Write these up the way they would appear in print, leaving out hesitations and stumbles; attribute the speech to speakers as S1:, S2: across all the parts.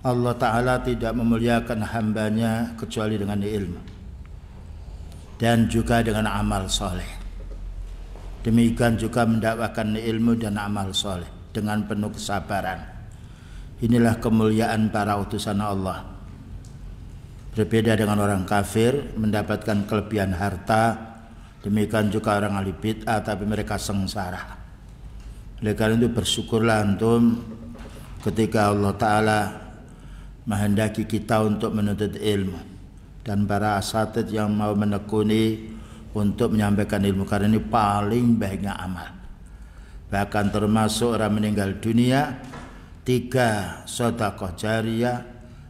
S1: Allah Ta'ala tidak memuliakan hambanya kecuali dengan ilmu dan juga dengan amal soleh. Demikian juga mendakwakan ilmu dan amal soleh dengan penuh kesabaran. Inilah kemuliaan para utusan Allah. Berbeda dengan orang kafir mendapatkan kelebihan harta, demikian juga orang ahli bid'ah tapi mereka sengsara. Oleh karena itu bersyukurlah antum ketika Allah Ta'ala menghendaki kita untuk menuntut ilmu, dan para asatid yang mau menekuni untuk menyampaikan ilmu, karena ini paling baiknya amal. Bahkan termasuk orang meninggal dunia 3 sedekah jariyah,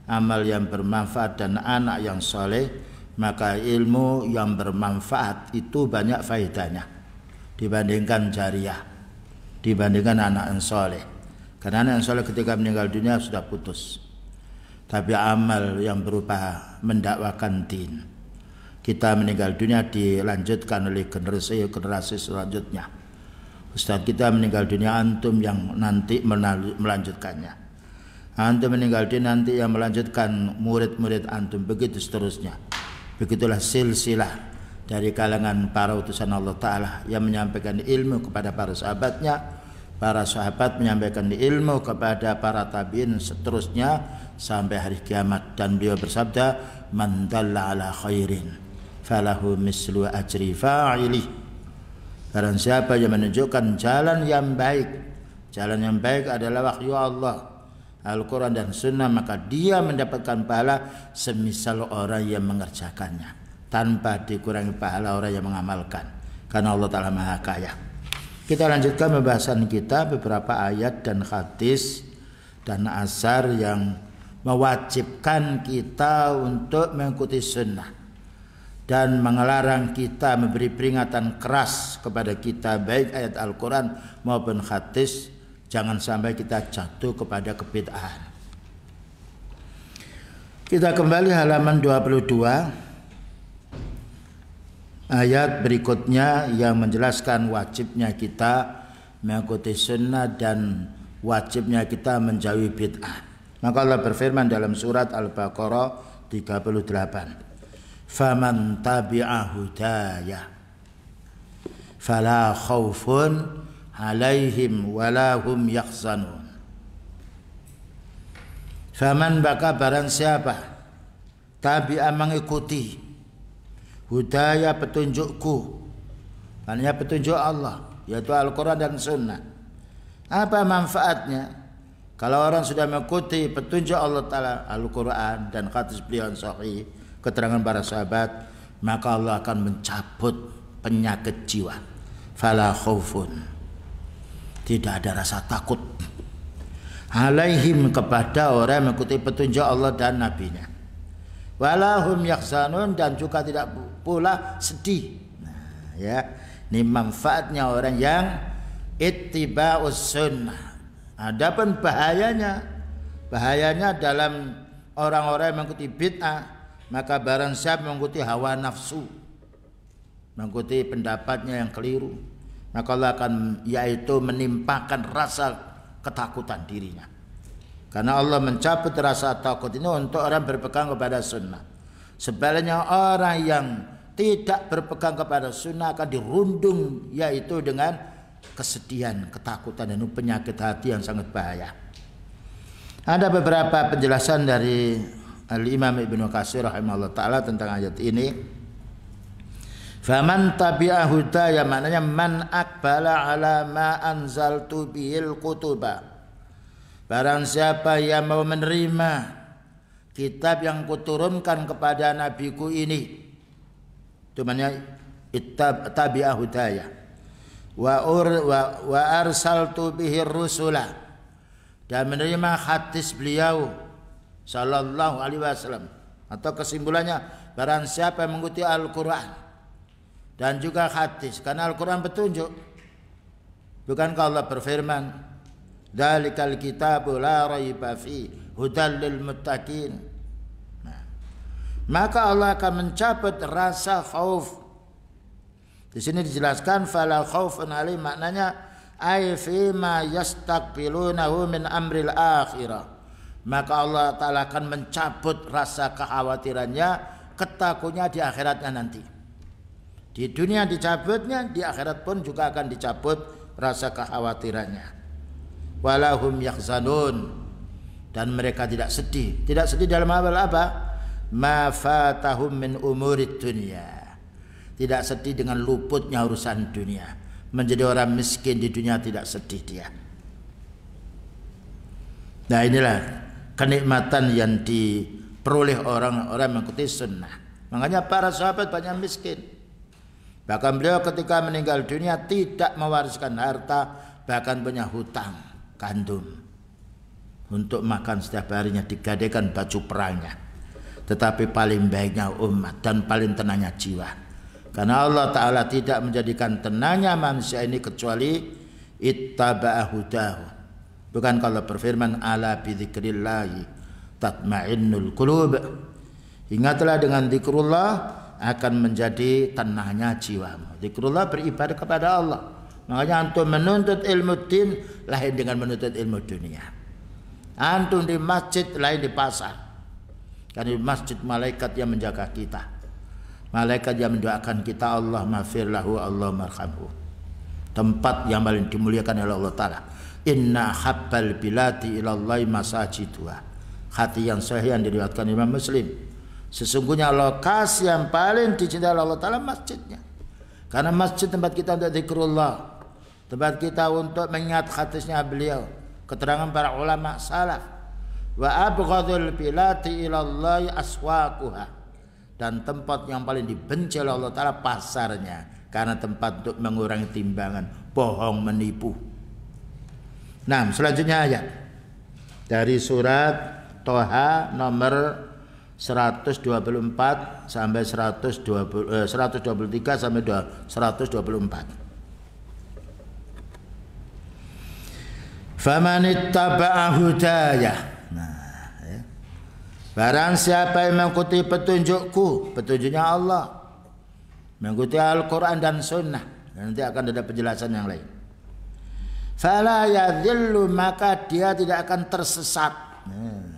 S1: amal yang bermanfaat dan anak yang soleh, maka ilmu yang bermanfaat itu banyak faedahnya dibandingkan jariyah, dibandingkan anak yang soleh. Karena anak yang soleh ketika meninggal dunia sudah putus. Tapi amal yang berupa mendakwakan din, kita meninggal dunia dilanjutkan oleh generasi selanjutnya. Ustaz kita meninggal dunia, antum yang nanti melanjutkannya. Antum meninggal dunia, nanti yang melanjutkan murid-murid antum, begitu seterusnya. Begitulah silsilah dari kalangan para utusan Allah Ta'ala yang menyampaikan ilmu kepada para sahabatnya, para sahabat menyampaikan ilmu kepada para tabi'in, seterusnya sampai hari kiamat. Dan beliau bersabda, man dalla ala khairin falahu mislu ajri fa'ilih. Barang siapa yang menunjukkan jalan yang baik, jalan yang baik adalah wahyu Allah, Al-Quran dan Sunnah, maka dia mendapatkan pahala semisal orang yang mengerjakannya, tanpa dikurangi pahala orang yang mengamalkan, karena Allah Ta'ala Maha Kaya. Kita lanjutkan pembahasan kita, beberapa ayat dan hadis dan asar yang mewajibkan kita untuk mengikuti sunnah dan melarang kita, memberi peringatan keras kepada kita, baik ayat Al-Quran maupun hadis, jangan sampai kita jatuh kepada kebid'ahan. Kita kembali halaman 22, ayat berikutnya yang menjelaskan wajibnya kita mengikuti sunnah dan wajibnya kita menjauhi bid'ah. Maka Allah berfirman dalam surat Al-Baqarah 38, faman tabi'a hudaya fala khaufun alaihim wala hum yahzanun. Faman, baka barang siapa, tabi'a mengikuti, hudaya petunjukku, maknanya petunjuk Allah yaitu Al-Quran dan Sunnah. Apa manfaatnya? Kalau orang sudah mengikuti petunjuk Allah Ta'ala, Al-Quran dan hadis beliau yang sahih, keterangan para sahabat, maka Allah akan mencabut penyakit jiwa. Fala khaufun, tidak ada rasa takut, alaihim, kepada orang yang mengikuti petunjuk Allah dan Nabi-Nya. Walahum yahzanun, dan juga tidak pula sedih. Nah, ya, ini manfaatnya orang yang ittiba'us sunnah. Adapun bahayanya dalam orang-orang yang mengikuti bid'ah, maka barang siapa mengikuti hawa nafsu, mengikuti pendapatnya yang keliru, maka Allah akan yaitu menimpakan rasa ketakutan dirinya. Karena Allah mencabut rasa takut ini untuk orang berpegang kepada sunnah. Sebaliknya orang yang tidak berpegang kepada sunnah akan dirundung yaitu dengan kesedihan, ketakutan, dan penyakit hati yang sangat bahaya. Ada beberapa penjelasan dari Al-Imam Ibnu Katsir rahimahullah ta'ala tentang ayat ini. Faman tabi'a hudaya, maknanya man aqbala ala ma anzaltu bihil kutuba. Barang siapa yang mau menerima kitab yang kuturunkan kepada nabiku ini, itu maknanya tabi'a hudaya. Wa arsaltu bihir rusula, dan menerima hadis beliau sallallahu alaihi wasallam, atau kesimpulannya barang siapa yang mengikuti Al-Quran dan juga hadis, karena Al-Quran petunjuk. Bukankah Allah berfirman, dzalikal kitabu la raiba fi hudal lil muttaqin. Maka Allah akan mencabut rasa khauf. Di sini dijelaskan fala khaufun alaihim, maknanya ay fi ma yastaqbilunahu min amril akhirah, maka Allah Ta'ala akan mencabut rasa kekhawatirannya, ketakutannya di akhiratnya nanti. Di dunia dicabutnya, di akhirat pun juga akan dicabut rasa kekhawatirannya. Walahum yahzanun, dan mereka tidak sedih. Tidak sedih dalam hal apa? Ma fatahum min umurid dunia. Tidak sedih dengan luputnya urusan dunia. Menjadi orang miskin di dunia tidak sedih dia. Nah, inilah kenikmatan yang diperoleh orang-orang mengikuti sunnah. Makanya para sahabat banyak miskin. Bahkan beliau ketika meninggal dunia tidak mewariskan harta, bahkan punya hutang gandum. Untuk makan setiap harinya, digadaikan baju perangnya. Tetapi paling baiknya umat dan paling tenangnya jiwa. Karena Allah Ta'ala tidak menjadikan tenangnya manusia ini kecuali ittaba'a hudahu. Bukan kalau berfirman ala bidzikrillahi tatma'innul qulub. Ingatlah dengan zikrullah akan menjadi tenangnya jiwamu. Zikrullah beribadah kepada Allah. Makanya antum menuntut ilmu din lain dengan menuntut ilmu dunia. Antum di masjid lain di pasar. Karena di masjid malaikat yang menjaga kita. Malaikat yang mendoakan kita, Allah maghfir lahu, Allah marhamhu. Tempat yang paling dimuliakan oleh Allah Ta'ala. Inna habbal bilati ilallahi masajiduha. Hati yang sahih yang diriwayatkan Imam Muslim. Sesungguhnya lokasi yang paling dicintai oleh Allah Ta'ala masjidnya. Karena masjid tempat kita untuk zikrullah, tempat kita untuk mengingat hadisnya beliau, keterangan para ulama salaf. Wa abghadul bilati ilallahi aswaquha, dan tempat yang paling dibenci oleh Allah Ta'ala pasarnya, karena tempat untuk mengurangi timbangan, bohong, menipu. Nah, selanjutnya ayat dari surat Toha nomor 124 sampai 123 sampai 124. Famanittaba'a hudaya. Nah, ya. Barang siapa yang mengikuti petunjukku, petunjuknya Allah, mengikuti Al-Quran dan Sunnah, nanti akan ada penjelasan yang lain. Fala yadhillu, maka dia tidak akan tersesat. Nah.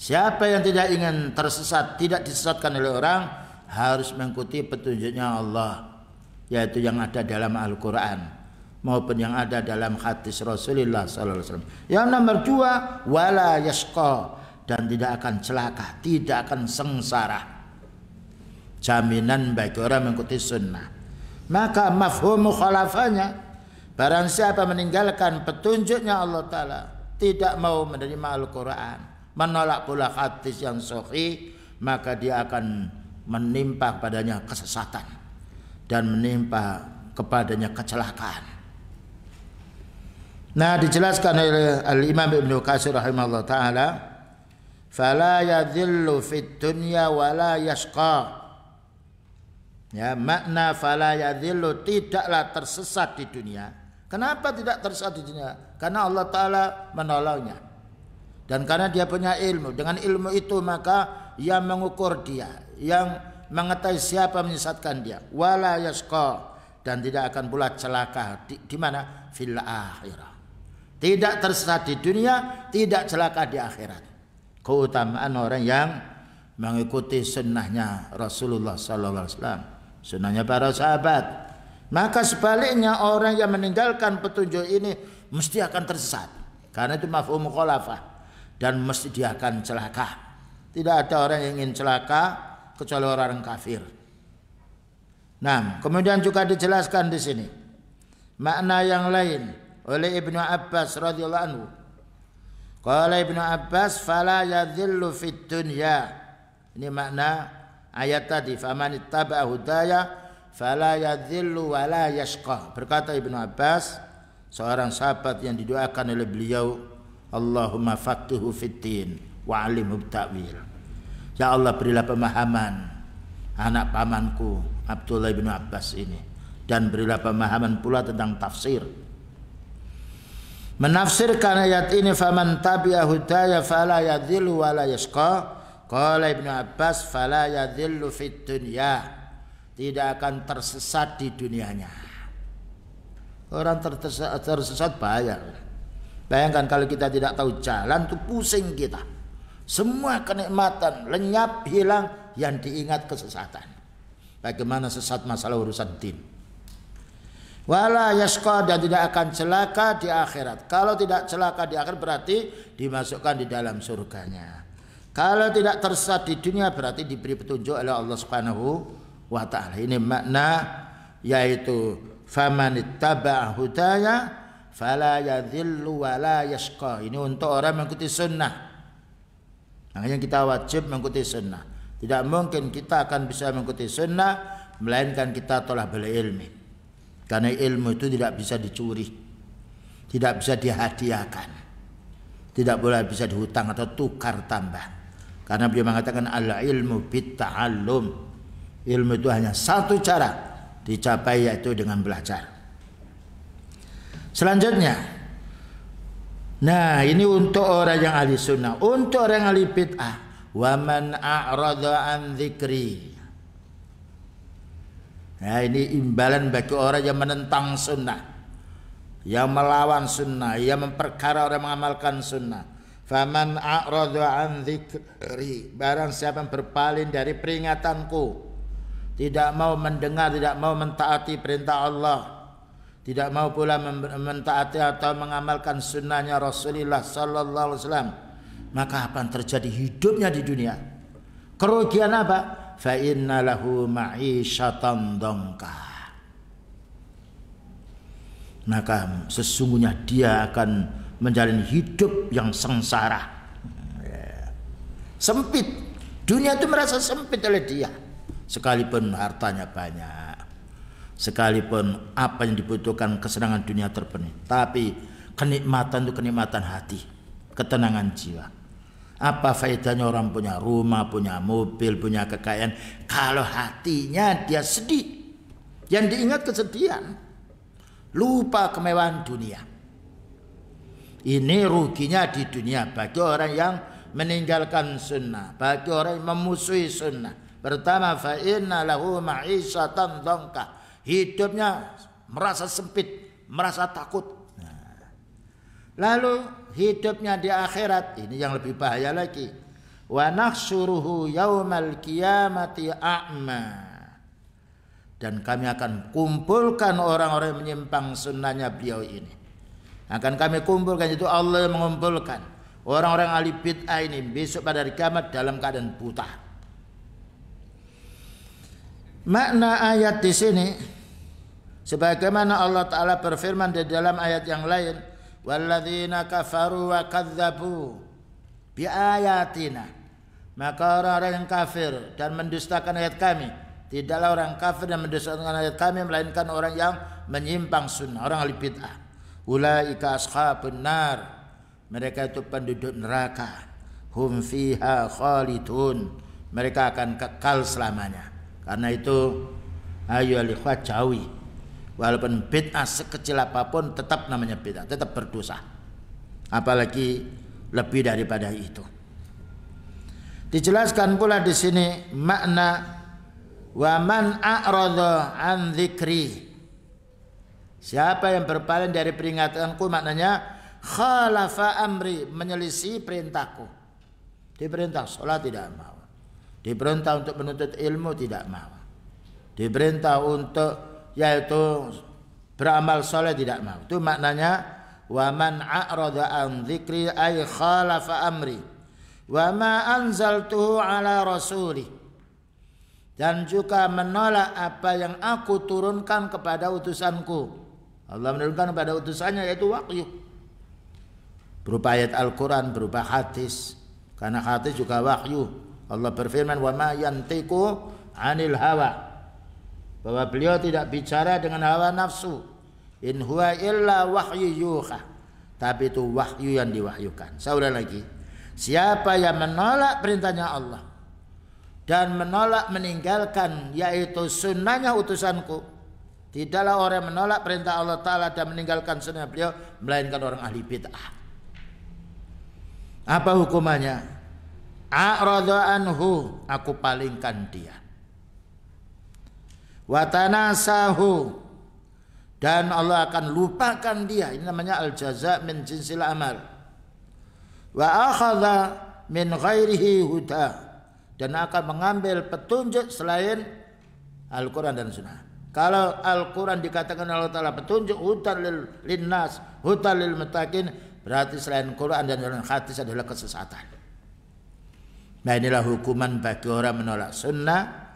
S1: Siapa yang tidak ingin tersesat, tidak disesatkan oleh orang, harus mengikuti petunjuknya Allah, yaitu yang ada dalam Al-Quran maupun yang ada dalam hadis Rasulullah SAW. Yang nomor 2, wala yashqa, dan tidak akan celaka, tidak akan sengsara. Jaminan bagi orang mengikuti sunnah. Maka mafhum mukhalafahnya, barang siapa meninggalkan petunjuknya Allah Ta'ala, tidak mau menerima Al-Quran, menolak pula hadis yang sahih, maka dia akan menimpa padanya kesesatan dan menimpa kepadanya kecelakaan. Nah, dijelaskan oleh Al-Imam Ibnu Katsir rahimahullah ta'ala, fala yadhillu fid dunya wala yashqa. Ya, makna fala yadhillu, tidaklah tersesat di dunia. Kenapa tidak tersesat di dunia? Karena Allah Ta'ala menolongnya. Dan karena dia punya ilmu, dengan ilmu itu maka yang mengukur dia, yang mengetahui siapa menyesatkan dia. Wala yashqa, dan tidak akan pula celaka di mana? Fil akhirah. Tidak tersesat di dunia, tidak celaka di akhirat. Keutamaan orang yang mengikuti sunnahnya Rasulullah Sallallahu Alaihi Wasallam, sunnahnya para sahabat. Maka sebaliknya orang yang meninggalkan petunjuk ini mesti akan tersesat, karena itu mafhum mukhalafah. Dan mesti dia akan celaka. Tidak ada orang yang ingin celaka kecuali orang kafir. Nah, kemudian juga dijelaskan di sini makna yang lain oleh Ibnu Abbas radhiyallahu anhu. Qala Ibnu Abbas, fala yadhillu fid dunya. Ini makna ayat tadi, famanittaba'a hudaya fala yadhillu wa la yashqa. Berkata Ibnu Abbas, seorang sahabat yang didoakan oleh beliau, Allahumma faqihu fiddin wa alimhu ta'wil. Ya Allah, berilah pemahaman anak pamanku Abdullah bin Abbas ini, dan berilah pemahaman pula tentang tafsir. Menafsirkan ayat ini, faman tabi'a hudaya fala yadhillu wa la yashqa. Qala Ibnu Abbas, fala yadhillu fid dunya, tidak akan tersesat di dunianya. Orang tersesat bahaya. Bayangkan kalau kita tidak tahu jalan tuh pusing kita. Semua kenikmatan lenyap, hilang, yang diingat kesesatan. Bagaimana sesat masalah urusan din. Wala yasqa, dan tidak akan celaka di akhirat. Kalau tidak celaka di akhirat berarti dimasukkan di dalam surganya. Kalau tidak tersesat di dunia berarti diberi petunjuk oleh Allah Subhanahu wa taala. Ini makna, yaitu famanittaba'a hudaya fala yadhillu wala yasqa. Ini untuk orang mengikuti sunnah. Makanya kita wajib mengikuti sunnah. Tidak mungkin kita akan bisa mengikuti sunnah melainkan kita telah berilmu. Karena ilmu itu tidak bisa dicuri, tidak bisa dihadiahkan, tidak boleh bisa dihutang atau tukar tambah. Karena beliau mengatakan al-ilmu bit-ta'allum. Ilmu itu hanya satu cara dicapai, yaitu dengan belajar. Selanjutnya, nah ini untuk orang yang ahli sunnah. Untuk orang yang ahli bid'ah, wa man a'rada an dzikri. Nah ini imbalan bagi orang yang menentang sunnah, yang melawan sunnah, yang memperkara orang mengamalkan sunnah. Faman a'rada an dzikri, barang siapa yang berpaling dari peringatanku, tidak mau mendengar, tidak mau mentaati perintah Allah, tidak mau pula mentaati atau mengamalkan sunnahnya Rasulullah sallallahu alaihi wasallam, maka apa yang terjadi hidupnya di dunia? Kerugian apa? Fa inna lahu ma'isyatan dhanka. Maka sesungguhnya dia akan menjalani hidup yang sengsara, sempit. Dunia itu merasa sempit oleh dia, sekalipun hartanya banyak, sekalipun apa yang dibutuhkan kesenangan dunia terpenuhi, tapi kenikmatan itu kenikmatan hati, ketenangan jiwa. Apa faedahnya orang punya rumah, punya mobil, punya kekayaan, kalau hatinya dia sedih, yang diingat kesedihan, lupa kemewahan dunia. Ini ruginya di dunia bagi orang yang meninggalkan sunnah, bagi orang yang memusuhi sunnah. Pertama, fa inna lahu ma'isyatan dhanka, hidupnya merasa sempit, merasa takut. Lalu hidupnya di akhirat, ini yang lebih bahaya lagi. Wa nahsyuruhu yaumal qiyamati a'ma, dan kami akan kumpulkan orang-orang yang menyimpang sunnahnya beliau ini. Akan kami kumpulkan, itu Allah yang mengumpulkan orang-orang ahli bid'ah ini besok pada hari kiamat dalam keadaan buta. Makna ayat di sini sebagaimana Allah Ta'ala berfirman di dalam ayat yang lain, walladzina kafaru wa kadzabu bi ayatina, maka orang-orang yang kafir dan mendustakan ayat kami, tidaklah orang kafir dan mendustakan ayat kami melainkan orang yang menyimpang sunnah, orang ahli bid'ah. Ulaika ashabun nar, mereka itu penduduk neraka. Hum fiha khalidun, mereka akan kekal selamanya. Karena itu ayo ikhwat, jauhi. Walaupun bid'ah sekecil apapun tetap namanya bid'ah, tetap berdosa. Apalagi lebih daripada itu. Dijelaskan pula di sini makna wa man a'rada an dzikri. Siapa yang berpaling dari peringatanku, maknanya khalafa amri, menyelisih perintahku. Diperintah sholat tidak mau, diperintah untuk menuntut ilmu tidak mau, diperintah untuk yaitu beramal soleh tidak mau. Itu maknanya wa man a'rada an dzikri ay khalafa amri wa ma anzaltuhu ala rasuli, dan juga menolak apa yang aku turunkan kepada utusanku. Allah menurunkan kepada utusannya yaitu wahyu, berupa ayat Al-Quran, berupa hadis. Karena hadis juga wahyu. Allah berfirman wa ma yantiqu anil hawa, bahwa beliau tidak bicara dengan hawa nafsu. In huwa illa wahyu yuha, tapi itu wahyu yang diwahyukan. Saya ulang lagi, siapa yang menolak perintahnya Allah dan menolak meninggalkan yaitu sunnahnya utusanku, tidaklah orang yang menolak perintah Allah Ta'ala dan meninggalkan sunnah beliau melainkan orang ahli bid'ah. Apa hukumannya? A'rada anhu, aku palingkan dia. Watanasahu, dan Allah akan lupakan dia. Ini namanya al-jaza min jinsil amal. Wa akhadha min ghairihi huda, dan akan mengambil petunjuk selain Al-Quran dan Sunnah. Kalau Al-Quran dikatakan Allah Ta'ala petunjuk, hudan linnas, hudan lil muttaqin, berarti selain Quran dan hadis adalah kesesatan. Nah, inilah hukuman bagi orang menolak sunnah.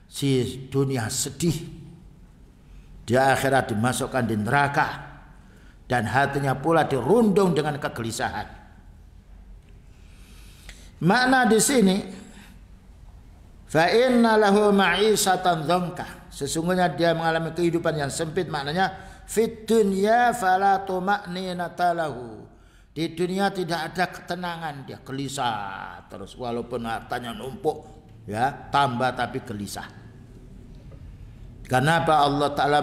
S1: Si dunia sedih, di akhirat dimasukkan di neraka, dan hatinya pula dirundung dengan kegelisahan. Makna di sini, fa inna lahu ma'isatan dzanka, sesungguhnya dia mengalami kehidupan yang sempit. Maknanya fit dunya fala tuma'ninata lahu, di dunia tidak ada ketenangan, dia gelisah terus walaupun hartanya numpuk, ya, tambah tapi gelisah. Kenapa Allah Ta'ala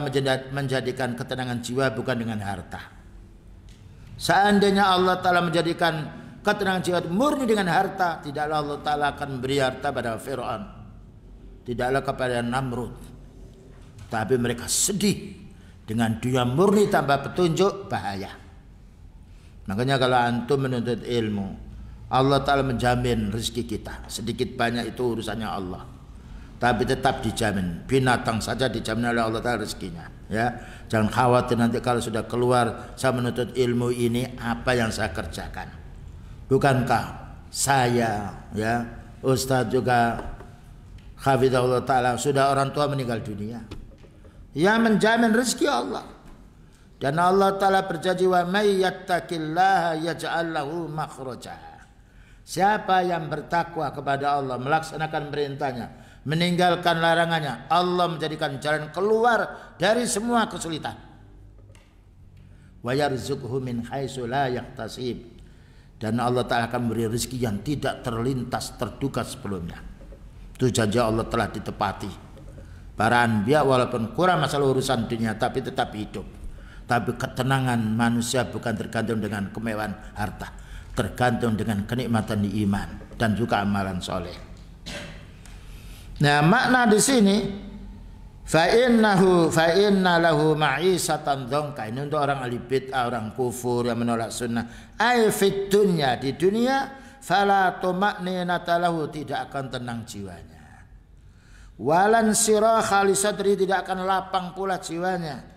S1: menjadikan ketenangan jiwa bukan dengan harta? Seandainya Allah Ta'ala menjadikan ketenangan jiwa murni dengan harta, tidaklah Allah Ta'ala akan memberi harta pada Fir'aun, tidaklah kepada Namrud. Tapi mereka sedih dengan dunia murni tanpa petunjuk, bahaya. Makanya kalau antum menuntut ilmu, Allah Ta'ala menjamin rezeki kita. Sedikit banyak itu urusannya Allah, tapi tetap dijamin. Binatang saja dijamin oleh Allah Ta'ala rezekinya, ya. Jangan khawatir nanti kalau sudah keluar saya menuntut ilmu ini, apa yang saya kerjakan. Bukankah saya, ya, Ustadz juga hafizahullah Ta'ala, sudah orang tua meninggal dunia, yang menjamin rezeki Allah. Dan Allah Ta'ala berjanji, wa may yattaqillaha yaj'al lahu makhraja. Siapa yang bertakwa kepada Allah, melaksanakan perintahnya, meninggalkan larangannya, Allah menjadikan jalan keluar dari semua kesulitan. Wa yarzuqhu min haitsu la yahtasib, dan Allah Ta'ala akan memberi rezeki yang tidak terlintas terduga sebelumnya. Itu janji Allah telah ditepati. Para anbiya walaupun kurang masalah urusan dunia, tapi tetap hidup. Tapi ketenangan manusia bukan tergantung dengan kemewahan harta, tergantung dengan kenikmatan iman dan juga amalan soleh. Nah, makna di sini fa inna lahu ma'isatan dzanka, ini untuk orang ahli bid'ah, orang kufur yang menolak sunnah. Ai fid dunya, di dunia, fala tuma'ninata lahu, tidak akan tenang jiwanya. Walan siraha li sadri, tidak akan lapang pula jiwanya.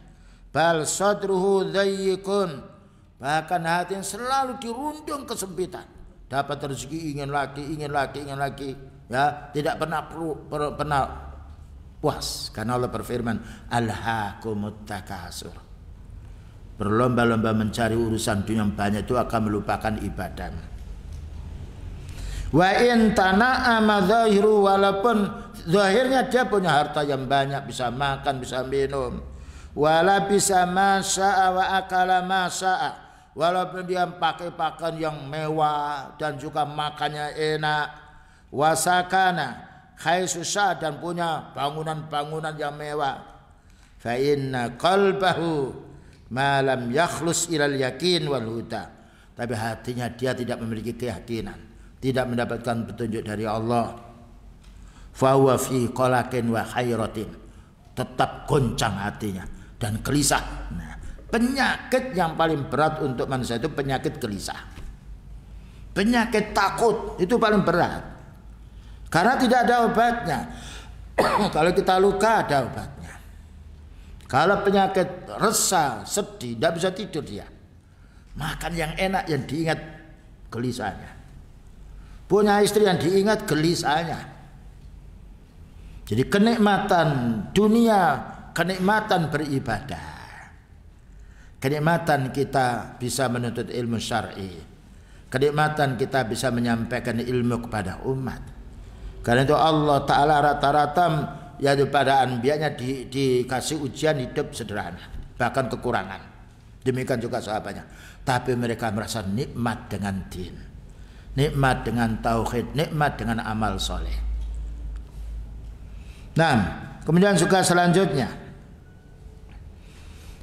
S1: Bal sadruhu dhayyikun, bahkan hati yang selalu dirundung kesempitan. Dapat rezeki ingin lagi, ya, tidak pernah puas. Karena Allah berfirman, alhaakumut takasur, berlomba-lomba mencari urusan dunia yang banyak itu akan melupakan ibadah. Wa in tana'ama zahiru, walaupun zahirnya dia punya harta yang banyak, bisa makan, bisa minum, wala bisa masa'a wa akala masa'a, walaupun dia pakai pakaian yang mewah dan juga makannya enak, wasakana khaisusa, dan punya bangunan-bangunan yang mewah, fa inna qalbahu ma lam yakhlus ilal yakin wal huda, tapi hatinya dia tidak memiliki keyakinan, tidak mendapatkan petunjuk dari Allah, fa huwa fi qalaqin wa khairatin, tetap goncang hatinya dan gelisah. Nah, penyakit yang paling berat untuk manusia itu penyakit gelisah. Penyakit takut itu paling berat, karena tidak ada obatnya. Kalau kita luka ada obatnya. Kalau penyakit resah, sedih, tidak bisa tidur dia. Makan yang enak yang diingat gelisahnya. Punya istri yang diingat gelisahnya. Jadi kenikmatan dunia, kenikmatan beribadah, kenikmatan kita bisa menuntut ilmu syar'i, kenikmatan kita bisa menyampaikan ilmu kepada umat. Karena itu Allah Ta'ala rata-rata ya pada anbiyanya dikasih ujian hidup sederhana, bahkan kekurangan. Demikian juga sahabatnya. Tapi mereka merasa nikmat dengan din, nikmat dengan tauhid, nikmat dengan amal soleh. Nah, kemudian juga selanjutnya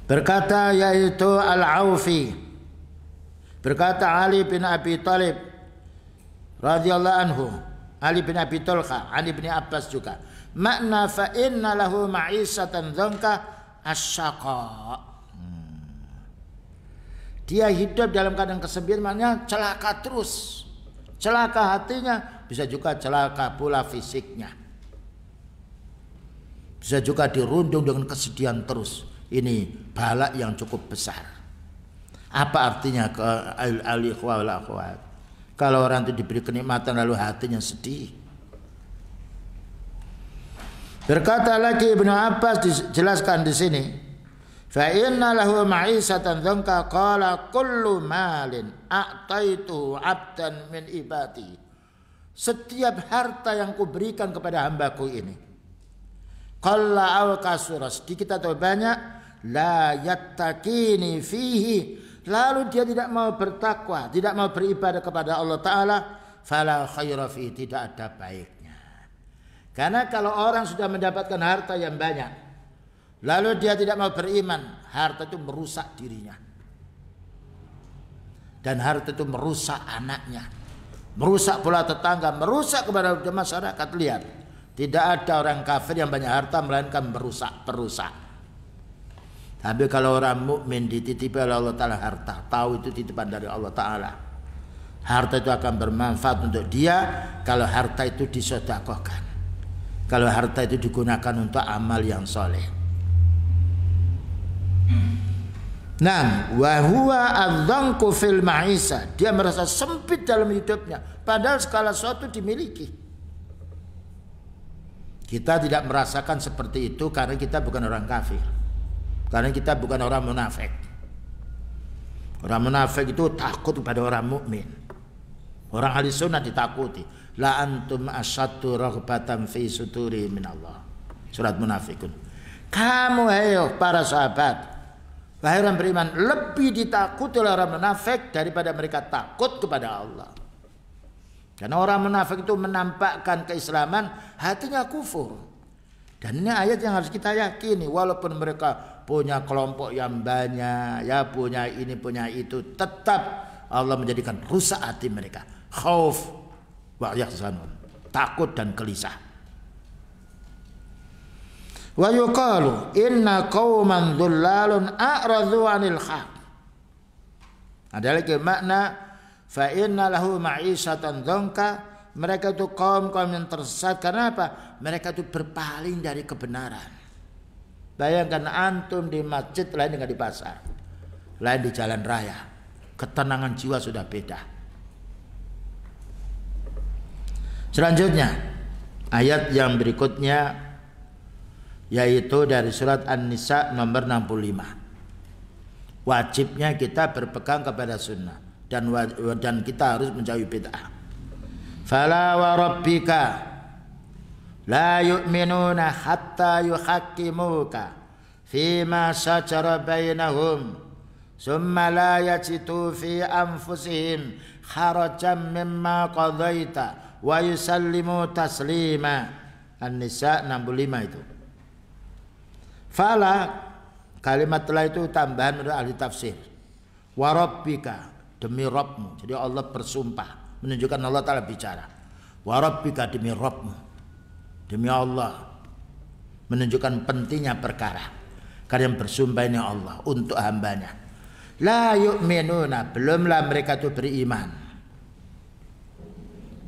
S1: berkata, yaitu Al-Aufi, berkata Ali bin Abi Thalib radhiyallahu anhu, Ali bin Abi Talha, Ali bin Abbas juga, makna fa inna lahu ma'isatan dzanka asyaqa, Dia hidup dalam keadaan kesempitan, maknanya celaka terus. Celaka hatinya, bisa juga celaka pula fisiknya. Bisa juga dirundung dengan kesedihan terus. Ini bala yang cukup besar. Apa artinya al-ikhwa wal akhwat? Kalau orang itu diberi kenikmatan lalu hatinya sedih. Berkata lagi Ibnu Abbas, dijelaskan di sini. Fa inna lahu ma'isatan dzanka qala kullu malin a'taitu 'abdan min ibadi. Setiap harta yang kuberikan kepada hambaku ini, qalla aw kasura, sedikit atau banyak, la yattaqini fihi, lalu dia tidak mau bertakwa, tidak mau beribadah kepada Allah Ta'ala, fala khaira fihi, tidak ada baiknya. Karena kalau orang sudah mendapatkan harta yang banyak, lalu dia tidak mau beriman, harta itu merusak dirinya. Dan harta itu merusak anaknya, merusak pula tetangga, merusak kepada masyarakat. Lihat, tidak ada orang kafir yang banyak harta melainkan perusak. Tapi kalau orang mukmin dititipi oleh Allah Ta'ala harta, tahu itu titipan dari Allah Ta'ala, harta itu akan bermanfaat untuk dia kalau harta itu disedekahkan, kalau harta itu digunakan untuk amal yang soleh. Nah, wa huwa adzanku fil ma'isa, dia merasa sempit dalam hidupnya padahal segala sesuatu dimiliki. Kita tidak merasakan seperti itu karena kita bukan orang kafir, karena kita bukan orang munafik. Orang munafik itu takut kepada orang mukmin. Orang ahli sunnah ditakuti. La antum asyaddu raghbatan fi suturi min Allah. Surat Munafikun. Kamu ayo para sahabat, wahai orang beriman, lebih ditakuti oleh orang munafik daripada mereka takut kepada Allah. Karena orang munafik itu menampakkan keislaman, hatinya kufur. Dan ini ayat yang harus kita yakini, walaupun mereka punya kelompok yang banyak, ya punya ini punya itu, tetap Allah menjadikan rusak hati mereka. Khauf wa yahzanun, takut dan gelisah. Wa yuqalu inna qauman dhullalun a'radhu 'anil haq. Ada lagi makna fa inna lahu ma'isatan dzanka, mereka itu kaum yang tersesat. Karena apa? Mereka itu berpaling dari kebenaran. Bayangkan antum di masjid lain dengan di pasar, lain di jalan raya, ketenangan jiwa sudah beda. Selanjutnya ayat yang berikutnya yaitu dari surat An-Nisa nomor 65. Wajibnya kita berpegang kepada sunnah dan kita harus menjauhi bid'ah. Fala wa rabbika la yu'minuna hatta yuhaqqimuka fima shajara bainahum summa la yajidu fi anfusihim harajan mimma qadaita wa yusallimu taslima. An-Nisa 65 itu. Fala, kalimat telah itu tambahan menurut ahli tafsir. Wa rabbika, demi Rabbmu. Jadi Allah bersumpah, menunjukkan Allah Ta'ala bicara. Wa rabbika, demi Rabbmu, demi Allah, menunjukkan pentingnya perkara. Karena yang bersumpah ini Allah untuk hambanya. La yu'minuna, belumlah mereka itu beriman.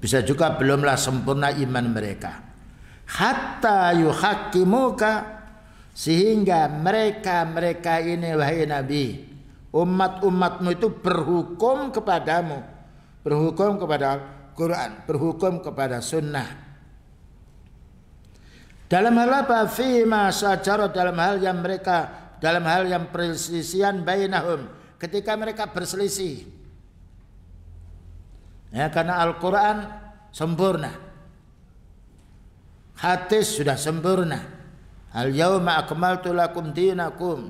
S1: Bisa juga belumlah sempurna iman mereka. Hatta yuhaqqimuka, sehingga mereka ini wahai Nabi, umat-umatmu itu berhukum kepadamu, berhukum kepada Quran, berhukum kepada sunnah. Dalam hal apa? Fima syajara, dalam hal yang perselisihan bainahum, ketika mereka berselisih. Ya, karena Al-Quran sempurna, hadis sudah sempurna. Al-yawma akmaltu lakum dinakum.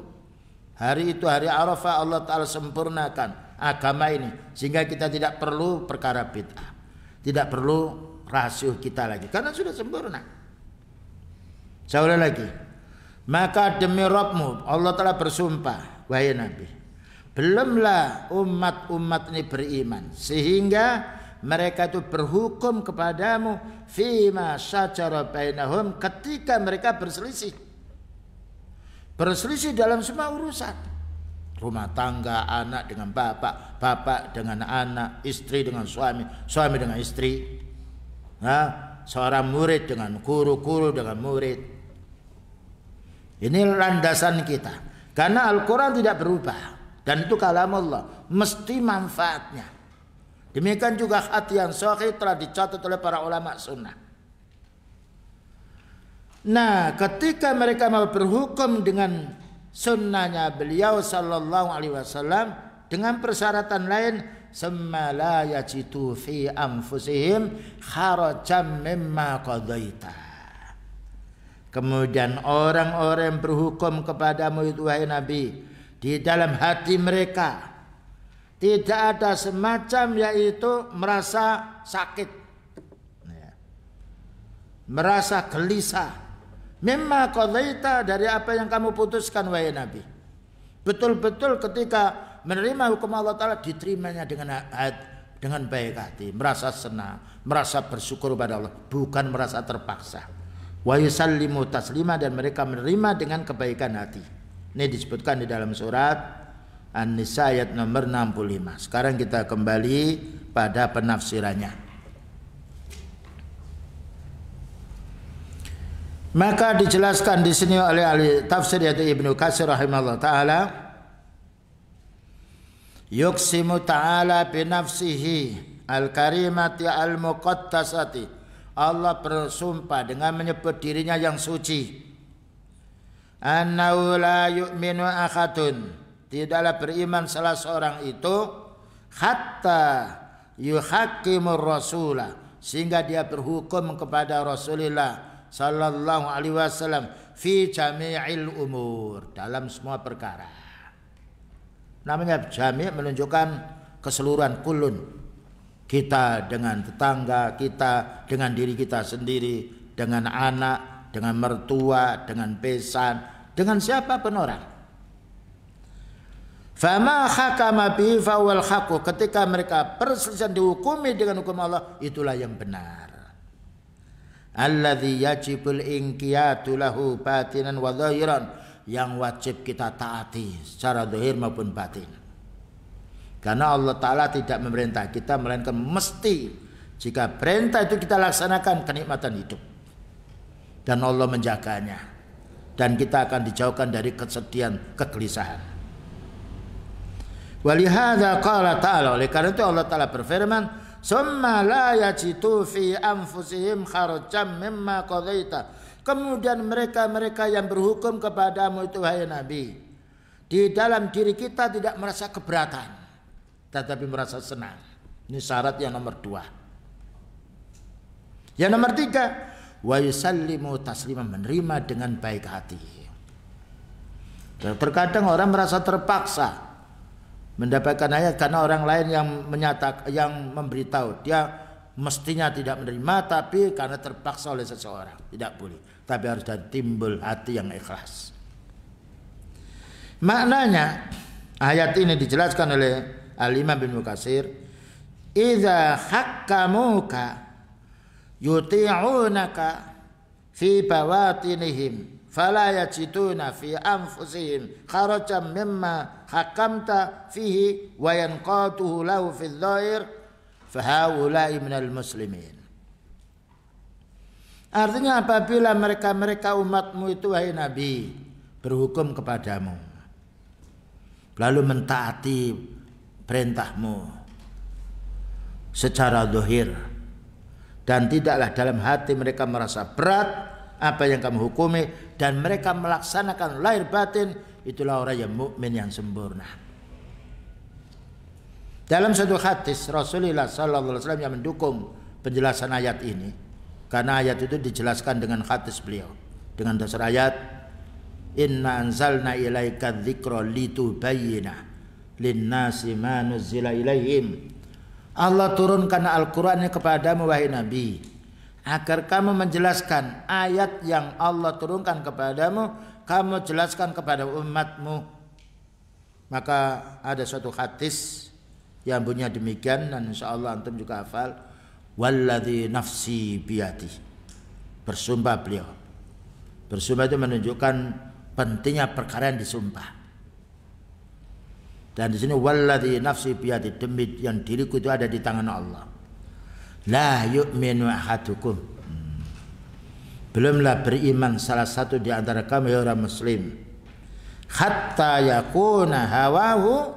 S1: Hari itu hari Arafah, Allah Ta'ala sempurnakan agama ini, sehingga kita tidak perlu perkara bid'ah, tidak perlu rasio kita lagi, karena sudah sempurna. Saya ulang lagi. Maka demi Rabbmu, Allah Ta'ala bersumpah, wahai Nabi, belumlah umat-umat ini beriman, sehingga mereka itu berhukum kepadamu fima syajara bainahum, ketika mereka berselisih dalam semua urusan. Rumah tangga, anak dengan bapak, bapak dengan anak, istri dengan suami, suami dengan istri, seorang murid dengan guru, guru dengan murid. Ini landasan kita. Karena Al-Quran tidak berubah. Dan itu kalam Allah. Mesti manfaatnya. Demikian juga hati yang sahih telah dicatat oleh para ulama sunnah. Nah, ketika mereka mau berhukum dengan sunnahnya beliau sallallahu alaihi wasallam dengan persyaratan lain, summa la yajidu fi anfusihim harajan mimma qadaita. Kemudian orang-orang berhukum kepadamu itu wahai Nabi, di dalam hati mereka tidak ada semacam yaitu merasa sakit, merasa gelisah, mimma qadaita, dari apa yang kamu putuskan wahai Nabi. Betul-betul ketika menerima hukum Allah Ta'ala diterimanya dengan baik hati, merasa senang, merasa bersyukur pada Allah, bukan merasa terpaksa. Wa yusallimu taslima, dan mereka menerima dengan kebaikan hati. Ini disebutkan di dalam surat An-Nisa ayat nomor 65. Sekarang kita kembali pada penafsirannya. Maka dijelaskan di sini oleh ahli tafsir yaitu Ibnu Katsir rahimahullah taala, yuqsimu ta'ala bi nafsihi al-karimati al-muqaddasati. Allah bersumpah dengan menyebut dirinya yang suci. Annahu la yu'minu ahadun, tidaklah beriman salah seorang itu, hatta yuhakkimur rasulah, sehingga dia berhukum kepada Rasulullah sallallahu alaihi wasallam fi jami'il umur, dalam semua perkara. Namanya jami' menunjukkan keseluruhan, kulun. Kita dengan tetangga, kita dengan diri kita sendiri, dengan anak, dengan mertua, dengan besan, dengan siapapun orang. Fama hakama bi fawal haqu, ketika mereka perselisihan dihukumi dengan hukum Allah, itulah yang benar. Alladzi yajibul inqiyatu lahu batinan wa zahiran, yang wajib kita taati secara zahir maupun batin. Karena Allah Ta'ala tidak memerintah kita, melainkan mesti jika perintah itu kita laksanakan, kenikmatan hidup. Dan Allah menjaganya. Dan kita akan dijauhkan dari kesedihan, kegelisahan. Walihada qala ta'ala, oleh karena itu Allah Ta'ala berfirman, summa la yajidu fi anfusihim kharajan mimma qadaita. Kemudian mereka-mereka yang berhukum kepadamu itu wahai Nabi, di dalam diri kita tidak merasa keberatan, tetapi merasa senang. Ini syarat yang nomor 2. Yang nomor 3, wa yusallimu taslima, menerima dengan baik hati. Dan terkadang orang merasa terpaksa mendapatkan ayat karena orang lain yang memberitahu, dia mestinya tidak menerima, tapi karena terpaksa oleh seseorang. Tidak boleh, tapi harus dari timbul hati yang ikhlas. Maknanya ayat ini dijelaskan oleh Al-Imam Ibnu Katsir, idza hakkamuka yuti'unaka fi bawatinihim fala yajiduna fi anfusihim kharajan mimma hakamta fihi wa yanqatuhu lahu fi dhahir fa haula'i minal muslimin. Artinya apabila mereka umatmu itu wahai Nabi berhukum kepadamu lalu mentaati perintahmu secara zahir, dan tidaklah dalam hati mereka merasa berat apa yang kamu hukumi, dan mereka melaksanakan lahir batin, itulah orang yang mukmin yang sempurna. Dalam satu hadis Rasulullah sallallahu alaihi wasallam yang mendukung penjelasan ayat ini, karena ayat itu dijelaskan dengan hadis beliau dengan dasar ayat, inna anzalna ilaika dzikra litubayyina linnasi ma nuzila ilaihim. Allah turunkan Al-Quran ini kepadamu wahai Nabi, agar kamu menjelaskan ayat yang Allah turunkan kepadamu, kamu jelaskan kepada umatmu. Maka ada suatu hadis yang bunyinya demikian, dan insyaallah antum juga hafal, walladzi nafsi biyadi, bersumpah beliau. Bersumpah itu menunjukkan pentingnya perkara yang disumpah. Dan di sini walladzi nafsi biyadi, demi yang diriku itu ada di tangan Allah. La yu'minu ahadukum, belumlah beriman salah satu di antara kamu ya orang muslim, hatta yakuna hawahu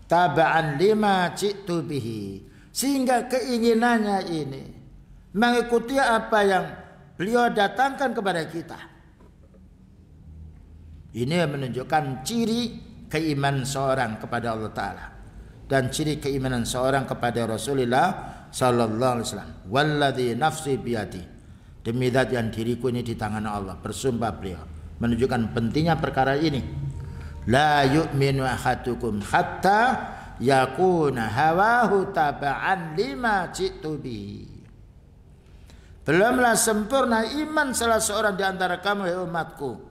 S1: taba'an lima ji'tu bihi, sehingga keinginannya ini mengikuti apa yang beliau datangkan kepada kita. Ini menunjukkan ciri keimanan seorang kepada Allah Ta'ala dan ciri keimanan seorang kepada Rasulullah Sallallahu Alaihi Wasallam. Walladzi nafsi biyadi, demi zat yang diriku ini di tangan Allah, bersumpah beliau, menunjukkan pentingnya perkara ini. La yu'minu ahadukum hatta yakuna hawahu taba'an lima ji'tu bihi. Belumlah sempurna iman salah seorang di antara kamu ya umatku,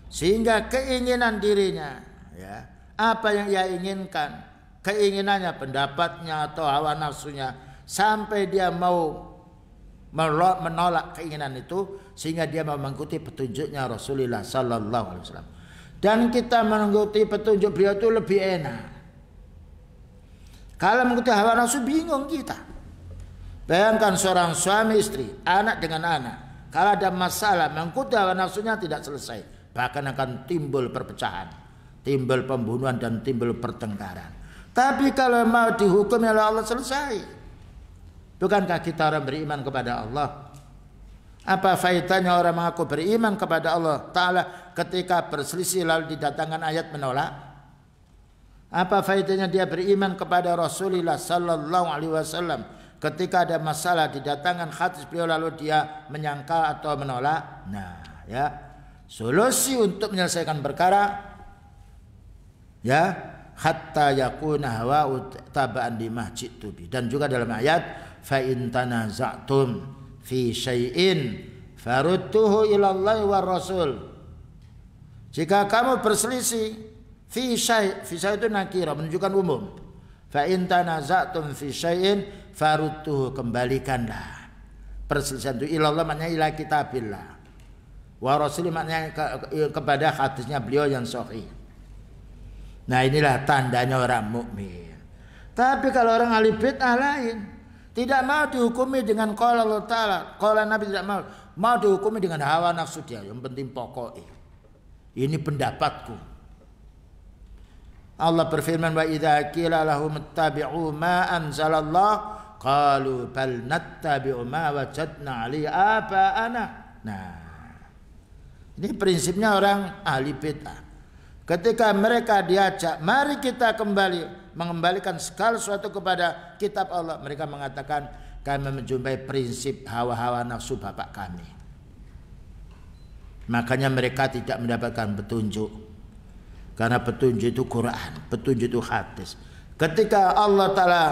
S1: sehingga keinginan dirinya, ya, apa yang ia inginkan, keinginannya, pendapatnya atau hawa nafsunya, sampai dia mau menolak keinginan itu, sehingga dia mau mengikuti petunjuknya Rasulullah Sallallahu Alaihi Wasallam. Dan kita mengikuti petunjuk beliau itu lebih enak. Kalau mengikuti hawa nafsu bingung kita. Bayangkan seorang suami istri, anak dengan anak, kalau ada masalah mengikuti hawa nafsunya tidak selesai, bahkan akan timbul perpecahan, timbul pembunuhan dan timbul pertengkaran. Tapi kalau mau dihukum oleh Allah selesai. Bukankah kita orang beriman kepada Allah? Apa faedahnya orang mengaku beriman kepada Allah Ta'ala ketika berselisih lalu didatangkan ayat menolak? Apa faedahnya dia beriman kepada Rasulullah Sallallahu Alaihi Wasallam ketika ada masalah didatangkan hadis beliau lalu dia menyangkal atau menolak? Nah, ya, solusi untuk menyelesaikan perkara, ya, hatta yakuna hawa taba'an lima ji'tu bi. Dan juga dalam ayat fa in tanaza'tum fi syai'in farudduhu ila Allah wa Rasul. Jika kamu berselisih fi syai', fi syai' itu nakira menunjukkan umum. Fa in tanaza'tum fi syai'in farudduhu, kembalikanlah perselisihan itu ila Allah, maknanya ila kitabillah, wa Rasul maknanya kepada hadisnya beliau yang sahih. Nah, inilah tandanya orang mukmin. Tapi kalau orang ahli bid'ah lain, tidak mau dihukumi dengan qala Allah Ta'ala, qala Nabi, tidak mau dihukumi dengan hawa nafsu dia, yang penting pokoknya ini pendapatku. Allah berfirman, wa idza qila lahum ittabi'u ma anzalallah qalu bal nattabi'u ma wajadna 'alaihi aba'ana. Nah, ini prinsipnya orang ahli bid'ah. Ketika mereka diajak, mari kita kembali mengembalikan segala sesuatu kepada kitab Allah, mereka mengatakan kami menjumpai prinsip hawa-hawa nafsu bapak kami. Makanya mereka tidak mendapatkan petunjuk, karena petunjuk itu Quran, petunjuk itu hadis. Ketika Allah Ta'ala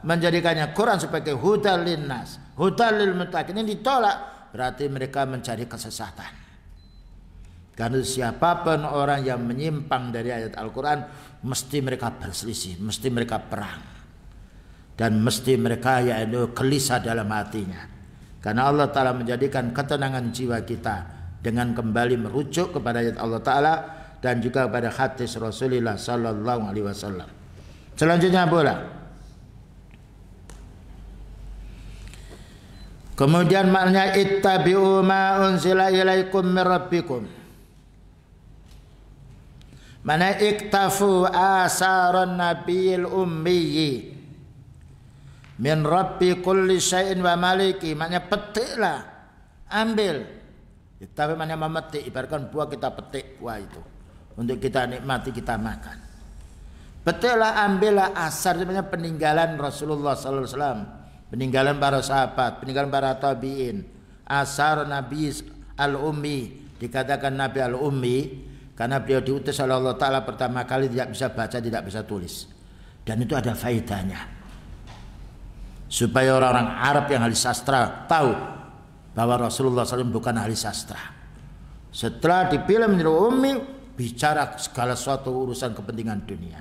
S1: menjadikannya Quran sebagai hudal linnas, hudal lil muttaqin, ini ditolak, berarti mereka mencari kesesatan. Karena siapapun orang yang menyimpang dari ayat Al-Quran, mesti mereka berselisih, mesti mereka perang, dan mesti mereka yaitu gelisah dalam hatinya. Karena Allah Ta'ala menjadikan ketenangan jiwa kita dengan kembali merujuk kepada ayat Allah Ta'ala dan juga kepada hadis Rasulullah Sallallahu Alaihi Wasallam. Selanjutnya pula, kemudian maknanya ittabi'u ma unzila ilaikum min rabbikum, mana iktafu asaran nabiyil ummiyi min rabbi kulli syai'in wa maliki, maknanya petiklah, ambil. Tapi maknanya memetik, ibaratkan buah, kita petik buah itu untuk kita nikmati, kita makan. Petiklah, ambillah asar, sebenarnya peninggalan Rasulullah sallallahu alaihi wasallam, peninggalan para sahabat, peninggalan para tabi'in. Asar Nabi al-ummi, dikatakan Nabi al-ummi karena beliau diutus oleh Allah Ta'ala pertama kali tidak bisa baca, tidak bisa tulis. Dan itu ada faedahnya, supaya orang-orang Arab yang ahli sastra tahu bahwa Rasulullah SAW bukan ahli sastra. Setelah dipilih menjadi ummi, bicara segala suatu urusan kepentingan dunia,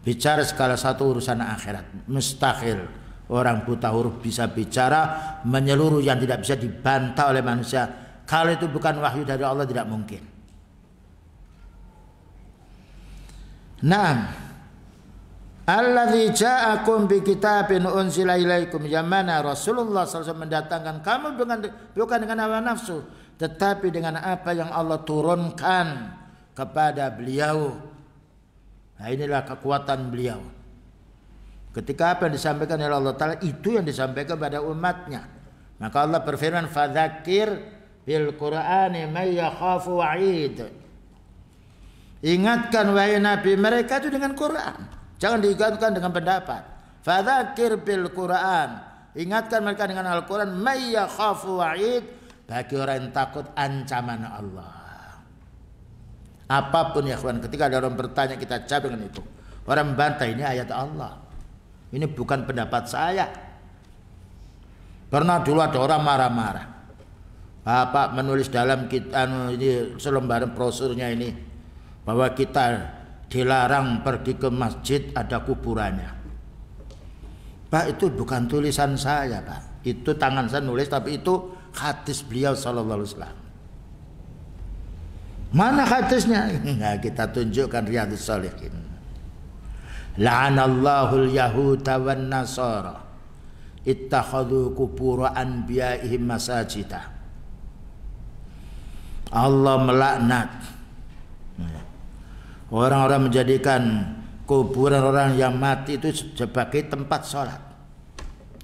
S1: bicara segala satu urusan akhirat. Mustahil orang buta huruf bisa bicara menyeluruh yang tidak bisa dibantah oleh manusia. Kalau itu bukan wahyu dari Allah, tidak mungkin. Nah, Alladzi ja'akum bi kitabin unzila ilaikum, yang mana Rasulullah SAW mendatangkan kamu bukan dengan hawa nafsu, tetapi dengan apa yang Allah turunkan kepada beliau. Nah, inilah kekuatan beliau. Ketika apa yang disampaikan oleh Allah Ta'ala itu yang disampaikan kepada umatnya. Maka Allah berfirman, fadzakir bil Qur'ani may yakhafu wa'id. Ingatkan wahai Nabi mereka itu dengan Quran. Jangan diingatkan dengan pendapat. Fadzakir bil Quran. Ingatkan mereka dengan Al-Quran. May yakhafu wa'id. Bagi orang yang takut ancaman Allah. Apapun ya kawan, ketika ada orang bertanya kita jawab dengan itu. Orang membantah ini ayat Allah. Ini bukan pendapat saya. Pernah dulu ada orang marah-marah. Bapak menulis dalam kita ini selembaran brosurnya ini bahwa kita dilarang pergi ke masjid ada kuburannya. Pak, itu bukan tulisan saya, Pak. Itu tangan saya nulis, tapi itu hadis beliau sallallahu alaihi wasallam. Mana hadisnya? Nah, kita tunjukkan Riyadhus Shalihin. La'anallahu al-yahuda wan nasara ittakhadhu qubur anbiya'ihim masajida. Allah melaknat orang-orang menjadikan kuburan orang yang mati itu sebagai tempat sholat.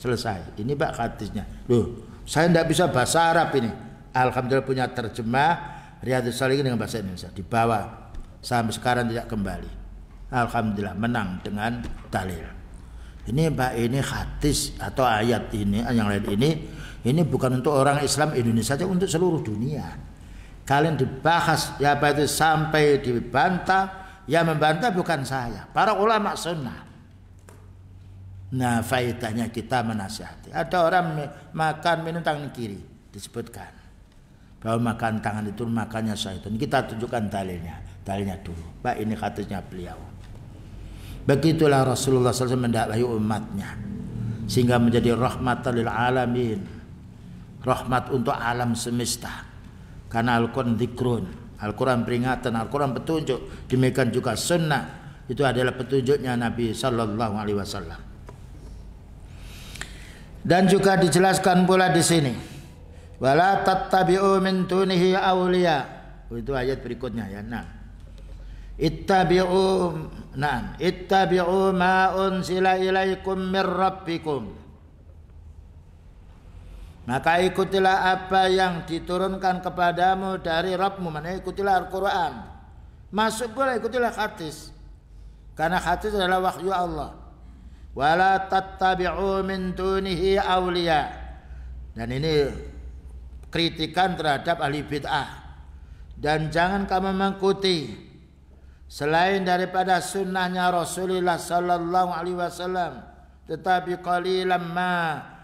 S1: Selesai. Ini Pak hadisnya. Loh, saya tidak bisa bahasa Arab ini. Alhamdulillah punya terjemah Riyadhus Shalihin dengan bahasa Indonesia. Dibawa sampai sekarang tidak kembali. Alhamdulillah menang dengan dalil. Ini Pak, ini hadis atau ayat ini yang lain ini bukan untuk orang Islam Indonesia saja, untuk seluruh dunia. Kalian dibahas ya Pak itu sampai dibantah. Yang membantah bukan saya, para ulama sunnah. Nah, faedahnya kita menasihati. Ada orang makan minum tangan kiri, disebutkan bahwa makan tangan itu makannya syaitan. Kita tunjukkan dalilnya dulu. Pak, ini hadisnya beliau. Begitulah Rasulullah SAW mendakwahi umatnya sehingga menjadi rahmatan lil alamin, rahmat untuk alam semesta. Karena Al-Quran dzikrun, Al-Quran peringatan, Al-Quran petunjuk, demikian juga sunnah itu adalah petunjuknya Nabi Sallallahu Alaihi Wasallam. Dan juga dijelaskan pula di sini, wala tattabi'u min dunihi awliya. Itu ayat berikutnya ya. Ittabi'u ma unsila ilaikum mir rabbikum. Maka ikutilah apa yang diturunkan kepadamu dari Rabbmu. Mana ikutilah Al-Quran. Masuk pula ikutilah hadis. Karena hadis adalah wahyu Allah. Wala tattabi'u min dunihi awliya. Dan ini kritikan terhadap ahli bid'ah. Dan jangan kamu mengikuti selain daripada sunnahnya Rasulullah sallallahu alaihi wasallam. Tetapi qalilan ma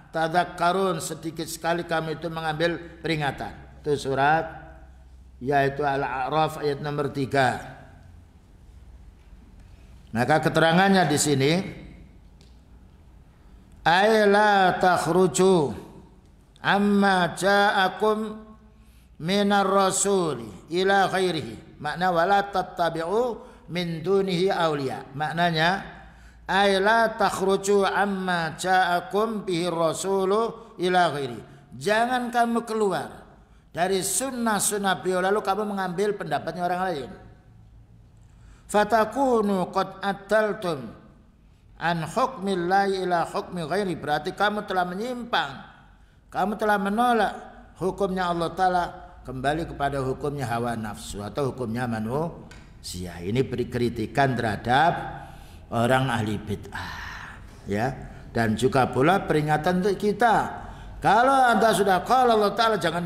S1: tadzakkarun, sedikit sekali kami itu mengambil peringatan. Itu surat yaitu Al-A'raf ayat nomor 3. Maka keterangannya di sini, ay la takhruju amma ja'akum minar rasuli ila ghairihi. Makna wala tattabi'u min dunihi awliya. Maknanya ay la takhruju amma ja'akum bihi rasulu ila ghairi. Jangan kamu keluar dari sunnah-sunnah beliau lalu kamu mengambil pendapatnya orang lain. Fatakunu qad addaltum an hukmillahi ila hukmi ghairi. Berarti kamu telah menyimpang, kamu telah menolak hukumnya Allah Ta'ala kembali kepada hukumnya hawa nafsu atau hukumnya manusia. Ini beri kritikan terhadap orang ahli bid'ah, ya. Dan juga pula peringatan untuk kita. Kalau anda sudah qala Allah Ta'ala jangan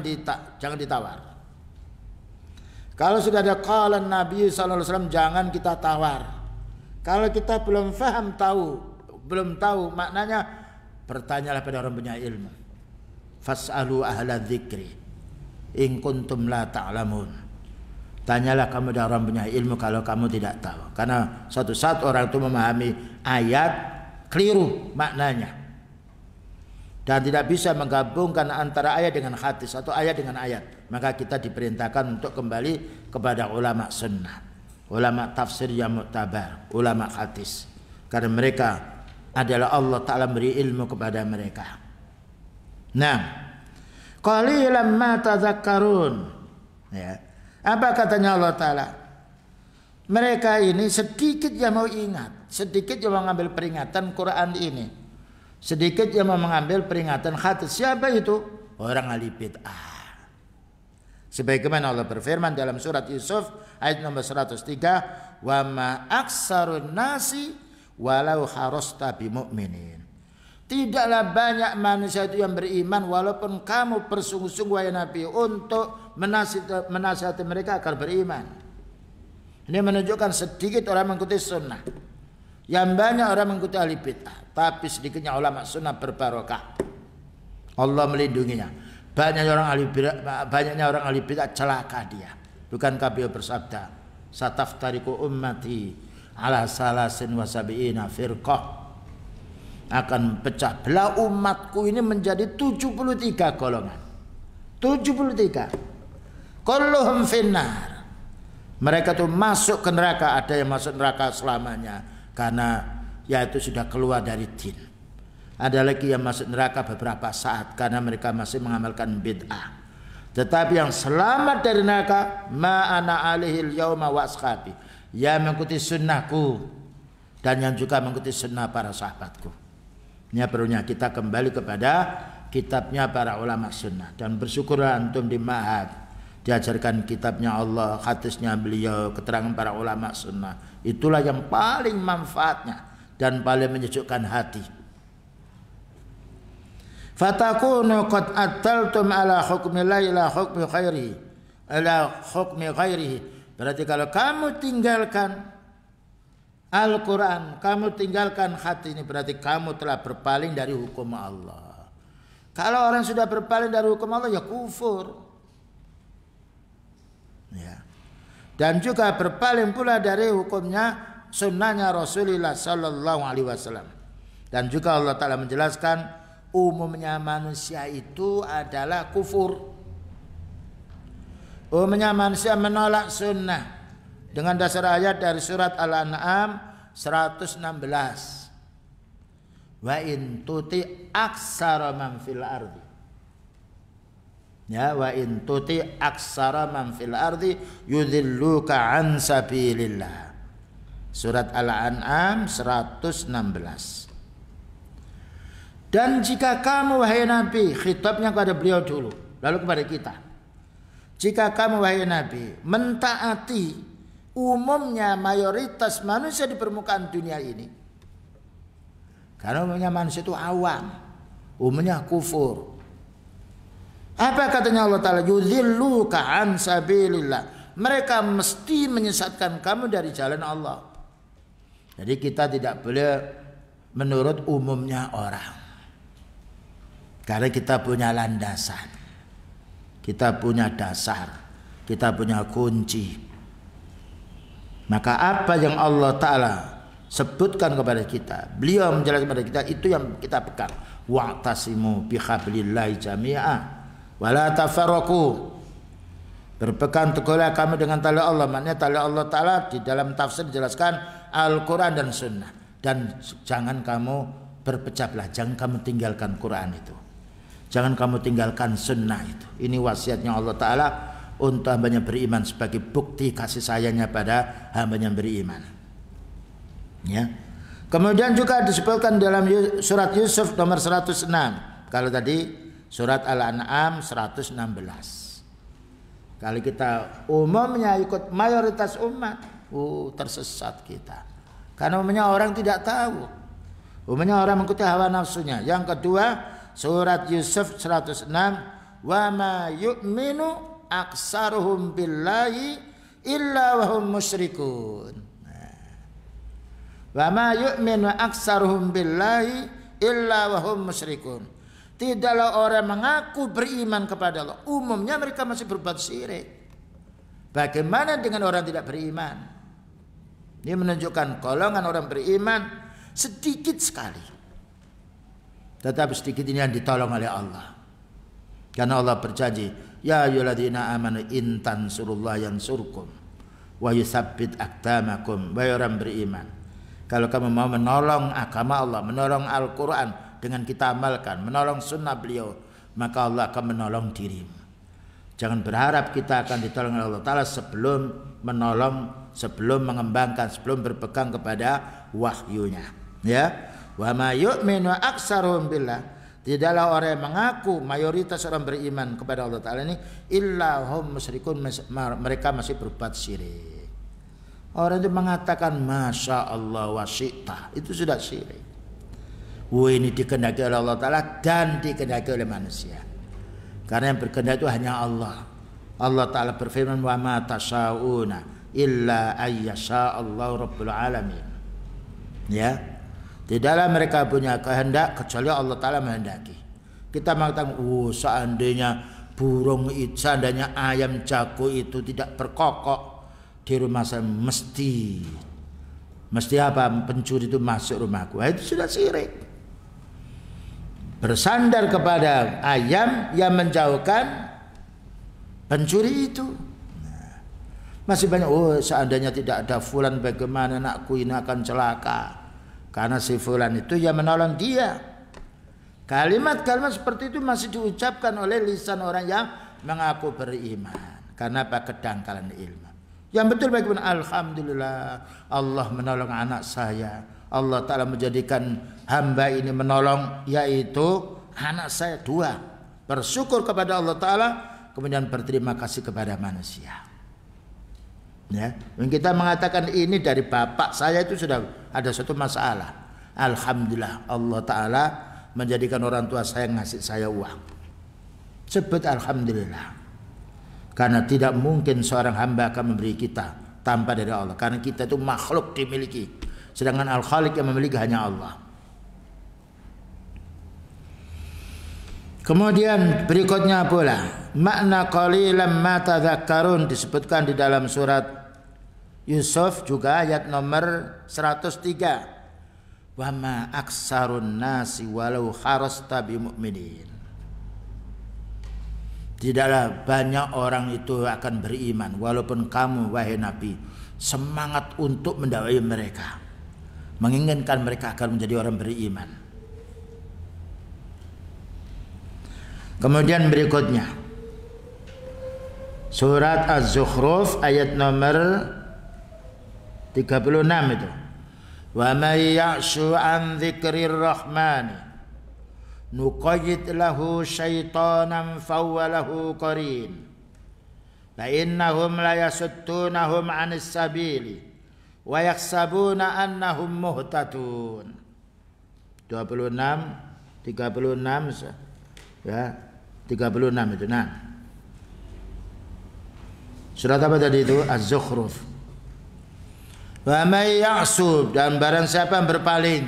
S1: ditawar. Kalau sudah ada qala Nabi sallallahu alaihi wasallam jangan kita tawar. Kalau kita belum belum tahu maknanya, bertanyalah pada orang punya ilmu. Fas'alu ahla dzikri in kuntum la ta'lamun. Tanyalah kamu dari orang punya ilmu kalau kamu tidak tahu. Karena suatu saat orang itu memahami ayat keliru maknanya. Dan tidak bisa menggabungkan antara ayat dengan hadis atau ayat dengan ayat. Maka kita diperintahkan untuk kembali kepada ulama sunnah, ulama tafsir yang mu'tabar, ulama hadis. karena mereka adalah Allah Ta'ala beri ilmu kepada mereka. Nah, qalilan ma tadhakkarun. Ya. Apa katanya Allah Ta'ala? Mereka ini sedikit yang mau ingat, sedikit yang mau mengambil peringatan Quran ini, sedikit yang mau mengambil peringatan hadis. Siapa itu? Orang ahli bid'ah. Sebagaimana Allah berfirman dalam surat Yusuf ayat nomor 103, wa ma aksarun nasi walau harasta bimu'minin. Tidaklah banyak manusia itu yang beriman walaupun kamu bersungguh-sungguh wahai Nabi untuk menasihati mereka agar beriman. Ini menunjukkan sedikit orang mengikuti sunnah, yang banyak orang mengikuti ahli bid'ah, tapi sedikitnya ulama sunnah berbarokah. Allah melindunginya. Banyaknya orang ahli bid'ah celaka dia. Bukankah beliau bersabda, sataftariqu ummati ala salasin wa sab'ina firqah, akan pecah belah umatku ini menjadi 73 golongan. 73. Kulluhum finnar. Mereka tuh masuk ke neraka, ada yang masuk neraka selamanya karena yaitu sudah keluar dari din. Ada lagi yang masuk neraka beberapa saat karena mereka masih mengamalkan bid'ah. Tetapi yang selamat dari neraka, ma ana alihil yauma wa ashabi, yang mengikuti sunnahku dan yang juga mengikuti sunnah para sahabatku. Ini perlunya kita kembali kepada kitabnya para ulama sunnah, dan bersyukurlah antum di ma'had diajarkan kitabnya Allah, hadisnya beliau, keterangan para ulama sunnah. Itulah yang paling manfaatnya dan paling menyejukkan hati. Fatakunu qad ataltum ala hukmillahi ila hukmi khairihi, ala hukmi khairihi. Berarti kalau kamu tinggalkan Al-Quran, kamu tinggalkan hati ini, berarti kamu telah berpaling dari hukum Allah. Kalau orang sudah berpaling dari hukum Allah, ya kufur. Ya. Dan juga berpaling pula dari hukumnya sunnahnya Rasulullah Sallallahu Alaihi Wasallam. Dan juga Allah Ta'ala menjelaskan umumnya manusia itu adalah kufur. Umumnya manusia menolak sunnah dengan dasar ayat dari surat Al-An'am 116. Wa in tuti aksara man fil ardi. Ya, wa in tuti aksara man fil ardi yudhilluka an sabilillah. Surat Al-An'am 116. Dan jika kamu wahai Nabi, khitabnya kepada beliau dulu, lalu kepada kita. Jika kamu wahai Nabi mentaati umumnya mayoritas manusia di permukaan dunia ini, karena umumnya manusia itu awam, umumnya kufur. Apa katanya Allah Ta'ala? Yudhilluka an sabilillah. Mereka mesti menyesatkan kamu dari jalan Allah. Jadi kita tidak boleh menurut umumnya orang, karena kita punya landasan, kita punya dasar, kita punya kunci. Maka apa yang Allah Ta'ala sebutkan kepada kita, beliau menjelaskan kepada kita, itu yang kita pegang. Wa'tasimu bihablillahi jami'a wala tafarraqu. Berpegang teguhlah kamu dengan tali Allah. Maknanya tali Allah Ta'ala di dalam tafsir dijelaskan Al-Quran dan Sunnah. Dan jangan kamu berpecah belah, jangan kamu tinggalkan Quran itu, jangan kamu tinggalkan Sunnah itu. Ini wasiatnya Allah Ta'ala untuk hambanya beriman sebagai bukti kasih sayangnya pada hambanya beriman. Ya. Kemudian juga disebutkan dalam surat Yusuf nomor 106. Kalau tadi surat Al-An'am 116. Kalau kita umumnya ikut mayoritas umat, tersesat kita. Karena umumnya orang tidak tahu. Umumnya orang mengikuti hawa nafsunya. Yang kedua, surat Yusuf 106, wa ma yu'minu aksaruhum billahi illa wa hum musyrikun. Wa ma yu'minu aksaruhum billahi illa wa hum musyrikun. Tidaklah orang mengaku beriman kepada Allah, umumnya mereka masih berbuat syirik. Bagaimana dengan orang tidak beriman? Ini menunjukkan golongan orang beriman sedikit sekali, tetapi sedikit ini yang ditolong oleh Allah. Karena Allah berjanji, ya ayyuhalladzina amanu in tansurullaha yansurkum wa yutsabbit aqdamakum. Wahai orang beriman, Kalau kamu mau menolong agama Allah, menolong Al-Quran dengan kita amalkan, menolong sunnah beliau, maka Allah akan menolong dirimu. Jangan berharap kita akan ditolong oleh Allah Ta'ala sebelum menolong, sebelum mengembangkan, sebelum berpegang kepada wahyunya. Ya, wa ma yu'minu aktsaruhum billah. Tidaklah orang yang mengaku mayoritas orang beriman kepada Allah Ta'ala ini illa hum musyrikun, mereka masih berbuat syirik. Orang itu mengatakan Masya Allah wa syi'ta, itu sudah syirik. Ini dikehendaki oleh Allah Ta'ala dan dikehendaki oleh manusia. Karena yang berkehendak itu hanya Allah. Allah Ta'ala berfirman wa ma tasyauna illa ayyasha Allah rabbul alamin. Ya, tidaklah mereka punya kehendak kecuali Allah Ta'ala menghendaki. Kita mengatakan seandainya burung itu, seandainya ayam jago itu tidak berkokok di rumah saya, mesti apa, pencuri itu masuk rumahku. Itu sudah syirik. Bersandar kepada ayam yang menjauhkan pencuri itu. Masih banyak, seandainya tidak ada fulan bagaimana anakku ini akan celaka. Karena si fulan itu yang menolong dia. Kalimat-kalimat seperti itu masih diucapkan oleh lisan orang yang mengaku beriman. Karena apa? Kedangkalan ilmu. Yang betul bagaimana? Alhamdulillah Allah menolong anak saya. Allah Ta'ala menjadikan hamba ini menolong, yaitu anak saya 2. Bersyukur kepada Allah Ta'ala, kemudian berterima kasih kepada manusia. Ya, kita mengatakan ini dari bapak saya itu sudah ada suatu masalah. Alhamdulillah Allah Ta'ala menjadikan orang tua saya ngasih saya uang. Sebut Alhamdulillah. Karena tidak mungkin seorang hamba akan memberi kita tanpa dari Allah. Karena kita itu makhluk dimiliki. Sedangkan Al-Khaliq yang memiliki hanya Allah. Kemudian berikutnya pula makna qalilan ma tadhakkarun disebutkan di dalam surat Yusuf juga ayat nomor 103. Wa ma aksarun nasi walau harasta bimu'minin. Tidaklah banyak orang itu akan beriman walaupun kamu wahai Nabi semangat untuk mendakwai mereka, menginginkan mereka akan menjadi orang beriman. Kemudian berikutnya surat Az-Zukhruf ayat nomor 36 itu. Wa may ya'shu an dzikrir rahmani nuqayyid lahu syaitanan fawwalahu qarin fa innahum la yasudtunahum 'anis sabili wa yakhsabuna annahum muhtadun. 26 36 ya, 36 itu. Nah, surat apa tadi itu? Az-Zukhruf. Wa may ya'sub, dan barang siapa yang berpaling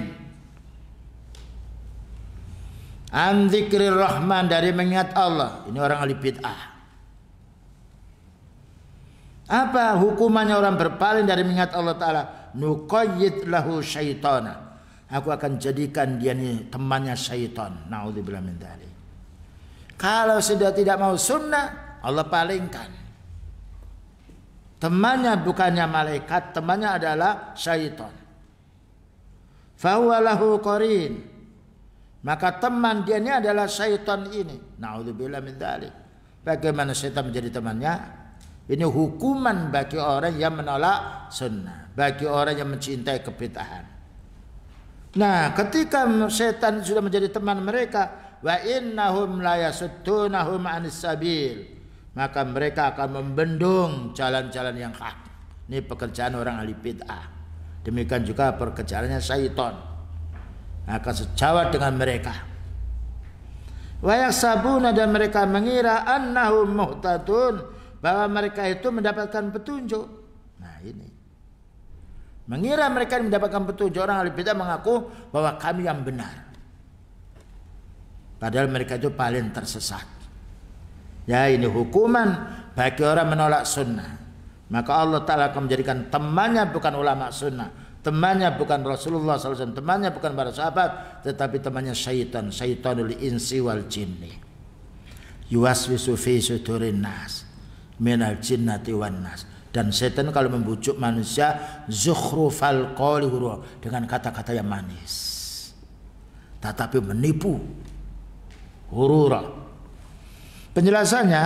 S1: an dzikrir rahman, dari mengingat Allah. Ini orang ahli bid'ah. Apa hukumannya orang berpaling dari mengingat Allah Ta'ala? Nuqayyid lahu syaitana, aku akan jadikan dia ini temannya syaitan. Na'udzubillah min dzalik. Kalau sudah tidak mau sunnah, Allah palingkan. Temannya bukannya malaikat, temannya adalah syaitan. Fahuwa lahu qarin, maka teman dia ini adalah syaitan ini. Na'udzubillah min dzalik. Bagaimana syaitan menjadi temannya? Ini hukuman bagi orang yang menolak sunnah, bagi orang yang mencintai kebid'ahan. Nah, ketika syaitan sudah menjadi teman mereka, wa innahum la yasudtunahum 'anis sabil, maka mereka akan membendung jalan-jalan yang hak. Ini pekerjaan orang ahli bid'ah. Demikian juga pekerjaannya syaitan. Akan sejawat dengan mereka. Wa yaksabuna, dan mereka mengira annahum muhtadun, bahwa mereka itu mendapatkan petunjuk. Nah, ini mengira mereka mendapatkan petunjuk. Orang ahli bid'ah mengaku bahwa kami yang benar, padahal mereka itu paling tersesat. Ya, ini hukuman bagi orang menolak sunnah. Maka Allah Ta'ala akan menjadikan temannya bukan ulama sunnah, temannya bukan Rasulullah SAW, temannya bukan para sahabat, tetapi temannya syaitan, syaitanul insi wal jinni. Yuwaswisu fi sudurin nas minal jinnati wan nas. Dan setan kalau membujuk manusia zukhrufal qawli ghurura, dengan kata-kata yang manis, tetapi menipu, ghurura. Penjelasannya,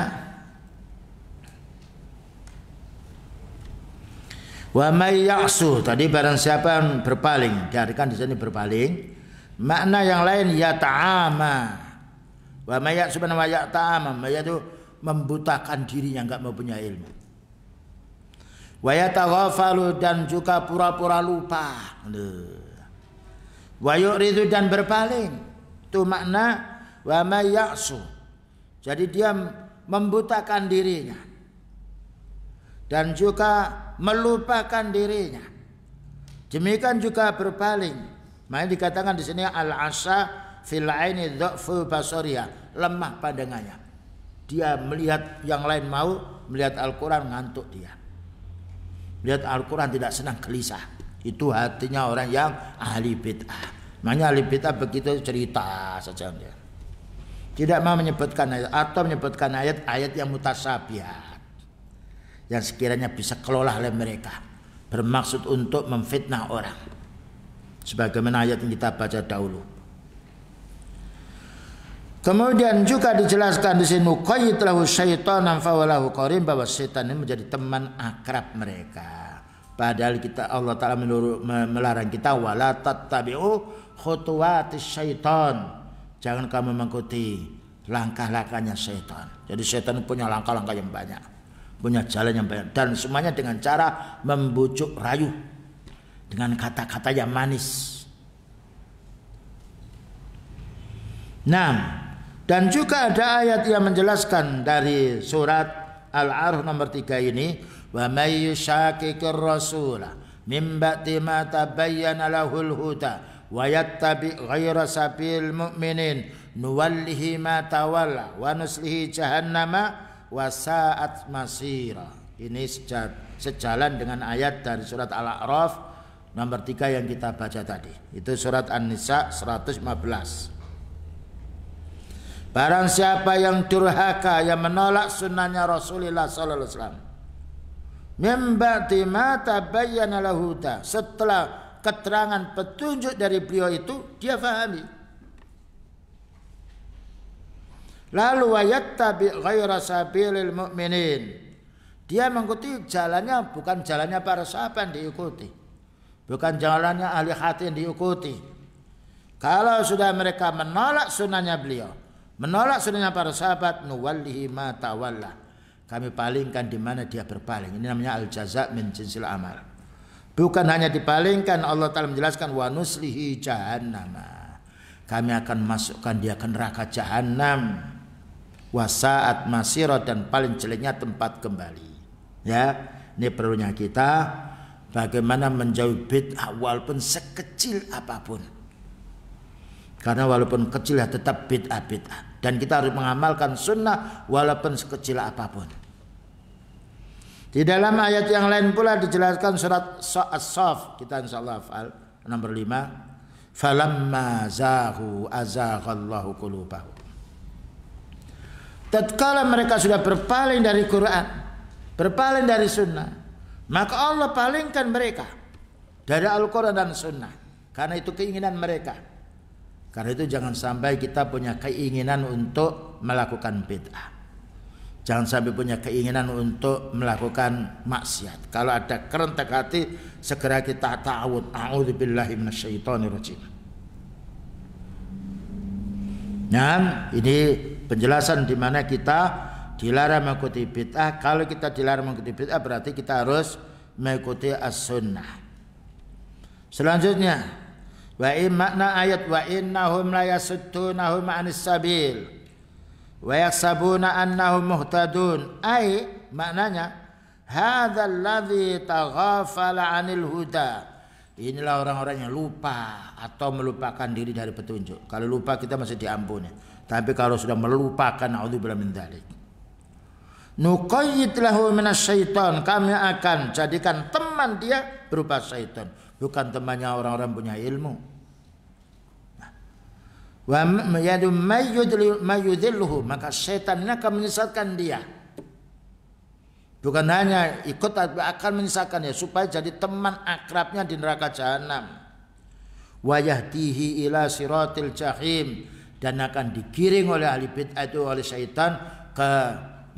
S1: wa may ya'su, tadi barang siapa yang berpaling, diartikan di sini berpaling. Makna yang lain yata'ama. Wa may ya'su wa yata'ama, yaitu membutakan dirinya, enggak mau punya ilmu. Wa yataghafalu, dan juga pura-pura lupa. Wa yu'ridu, dan berpaling. Itu makna wa may ya'su. Jadi dia membutakan dirinya dan juga melupakan dirinya. Demikian juga berpaling. Makanya dikatakan di sini al-asa fil aini dha'fu basariya, lemah pandangannya. Dia melihat yang lain mau, melihat Al-Qur'an ngantuk dia. Lihat Al-Quran tidak senang, gelisah. Itu hatinya orang yang ahli bid'ah. Makanya ahli bid'ah begitu cerita saja dia. Tidak mau menyebutkan ayat atau menyebutkan ayat-ayat yang mutasyabihat, yang sekiranya bisa kelola oleh mereka, bermaksud untuk memfitnah orang. Sebagaimana ayat yang kita baca dahulu. Kemudian juga dijelaskan di sini nuqayyid lahu syaitanan fa walahu qarin, bahwa setan ini menjadi teman akrab mereka. Padahal Allah Taala melarang kita wala tattabi'u khutuwatis syaitan. Jangan kamu mengikuti langkah-langkahnya setan. Jadi setan punya langkah-langkah yang banyak, punya jalan yang banyak, dan semuanya dengan cara membujuk rayu dengan kata-kata yang manis. Nah, dan juga ada ayat yang menjelaskan dari surat Al-A'raf nomor 3 ini, wa may yushaqiqir rasula mim ba'di ma tabayyana lahul huda wa yattabi ghaira sabil mu'minin nuwallihi ma tawalla wa nuslihi jahannama wa sa'at masira. Ini sejalan dengan ayat dari surat Al-A'raf nomor 3 yang kita baca tadi. Itu surat An-Nisa 115. Barang siapa yang durhaka, yang menolak sunnahnya Rasulullah sallallahu alaihi wasallam, mim ba'di ma tabayyana lahu huda, setelah keterangan petunjuk dari beliau itu dia fahami, lalu wayattabi ghaira sabilil mu'minin, dia mengikuti jalannya bukan jalannya para sahabat yang diikuti, bukan jalannya ahli hati yang diikuti. Kalau sudah mereka menolak sunnahnya beliau, menolak sunnahnya para sahabat, nuwallihi ma tawalla, kami palingkan di mana dia berpaling. Ini namanya al-jaza' min jinsil amal. Bukan hanya dipalingkan, Allah Ta'ala menjelaskan wa nuslihi jahannama, kami akan masukkan dia ke neraka jahanam, wa sa'at masira, dan paling jeleknya tempat kembali. Ya, ini perlunya kita bagaimana menjauhi bid'ah walaupun sekecil apapun. Karena walaupun kecil ya tetap bid'ah. Dan kita harus mengamalkan sunnah walaupun sekecil apapun. Di dalam ayat yang lain pula dijelaskan surat As-Saff, kita insyaallah hafal, nomor 5. Falamma zahu azaghallahu qulubahum. Tatkala mereka sudah berpaling dari Quran, berpaling dari sunnah, maka Allah palingkan mereka dari Al-Quran dan sunnah. Karena itu keinginan mereka. Karena itu jangan sampai kita punya keinginan untuk melakukan bid'ah. Jangan sampai punya keinginan untuk melakukan maksiat. Kalau ada kerentak hati, segera kita ta'awud. A'udzubillahi minasyaitonirrajim. Nah, ini penjelasan di mana kita dilarang mengikuti bid'ah. Kalau kita dilarang mengikuti bid'ah, berarti kita harus mengikuti as-sunnah. Selanjutnya, wa makna ayat wa innahum la yasuddunahum 'anis sabil wa yaksabuna annahum muhtadun, ay maknanya hadzal ladzi taghafala 'anil huda, inilah orang-orang yang lupa atau melupakan diri dari petunjuk. Kalau lupa kita masih diampuni, tapi kalau sudah melupakan, naudzubillah min dzalik, nuqayyid lahu minasyaiton, kami akan jadikan teman dia berupa syaitan, bukan temannya orang-orang punya ilmu. Wa yadu mayudilluhu, maka setan ini akan menyesatkan dia, Bukan hanya ikut, tapi akan menyisakannya supaya jadi teman akrabnya di neraka jahanam. Wa yahdihi ila siratil jahim, dan akan digiring oleh ahli bid'ah itu oleh syaitan ke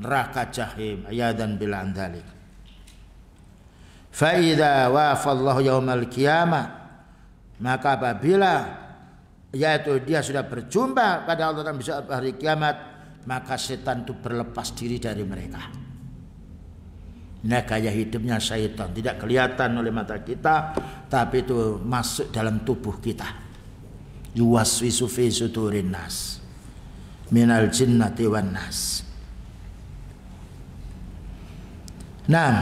S1: neraka jahim. Ayadan bil andalik. Fa idza wafallahu yaumal qiyamah, maka apabila yaitu dia sudah berjumpa pada Allah dan besok hari kiamat, maka setan itu berlepas diri dari mereka. Nah, gaya hidupnya syaitan tidak kelihatan oleh mata kita, tapi itu masuk dalam tubuh kita. Yuwaswisu fi sudurin nas minal jinnati wan nas. Nah,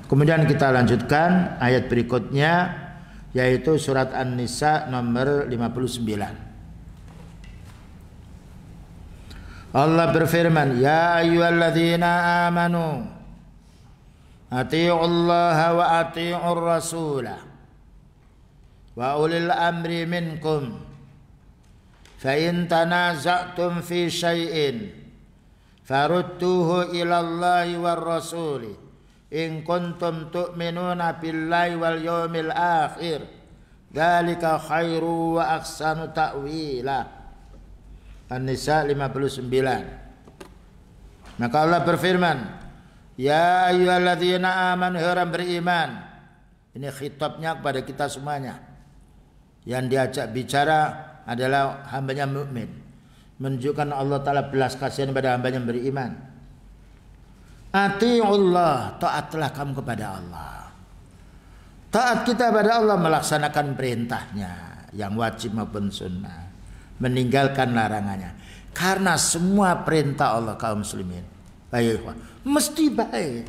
S1: kemudian kita lanjutkan ayat berikutnya, yaitu surat An-Nisa nomor 59. Allah berfirman, ya ayyuhalladzina amanu atii'ullaha wa atii'ur rasulah wa ulil amri minkum fa in tanaza'tum fi syai'in farudduhu ilallahi war rasuli in kuntum tu'minuna billahi wal yawmil akhir dzalika khairu wa ahsanu ta'wila. An-Nisa 59. Maka Allah berfirman, ya ayyuhalladzina amanu, orang beriman. Ini khitabnya kepada kita semuanya. Yang diajak bicara adalah hambanya mukmin, menunjukkan Allah Ta'ala belas kasihan pada hambanya yang beriman. Ati'ullah, taatlah kamu kepada Allah. Taat kita pada Allah melaksanakan perintahnya yang wajib maupun sunnah, meninggalkan larangannya. Karena semua perintah Allah kaum muslimin baik, mesti baik.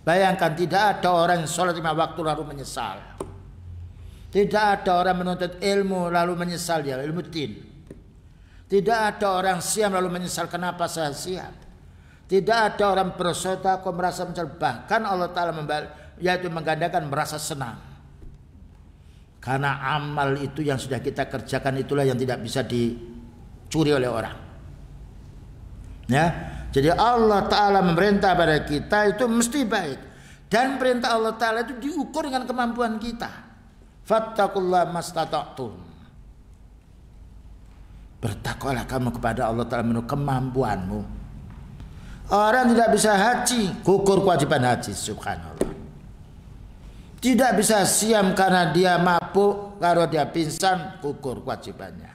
S1: Bayangkan, tidak ada orang yang sholat 5 waktu lalu menyesal. Tidak ada orang menuntut ilmu lalu menyesal dia ilmu din. Tidak ada orang siam lalu menyesal kenapa saya siam. Tidak ada orang bersedekah merasa menyesal. Bahkan Allah Ta'ala yaitu menggandakan merasa senang. Karena amal itu yang sudah kita kerjakan itulah yang tidak bisa dicuri oleh orang. Ya, jadi Allah Ta'ala memerintah pada kita itu mesti baik. Dan perintah Allah Ta'ala itu diukur dengan kemampuan kita. Fattaqullaha mastata'tum. Bertakwalah kamu kepada Allah Ta'ala menurut kemampuanmu. Orang tidak bisa haji, gugur kewajiban haji, subhanallah. Tidak bisa siam karena dia mabuk, kalau dia pingsan, gugur kewajibannya.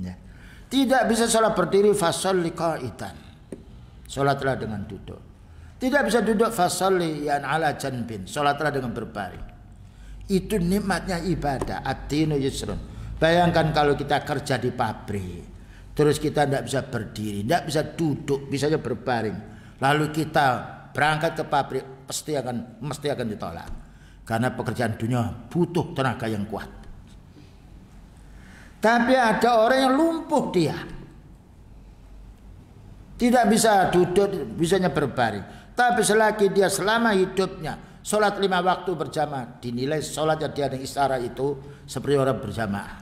S1: Ya. Tidak bisa sholat berdiri, fasolli qa'idan, sholatlah dengan duduk. Tidak bisa duduk, fasolli yan ala janbin, sholatlah dengan berbaring. Itu nikmatnya ibadah. Ad-dinu yusrun. Bayangkan kalau kita kerja di pabrik, terus kita tidak bisa berdiri, tidak bisa duduk, bisanya berbaring. Lalu kita berangkat ke pabrik, mesti akan ditolak. Karena pekerjaan dunia butuh tenaga yang kuat. Tapi ada orang yang lumpuh, dia tidak bisa duduk, bisanya berbaring. Tapi selagi dia selama hidupnya sholat 5 waktu berjamaah, dinilai sholatnya dia dengan istirahat itu seperti orang berjamaah.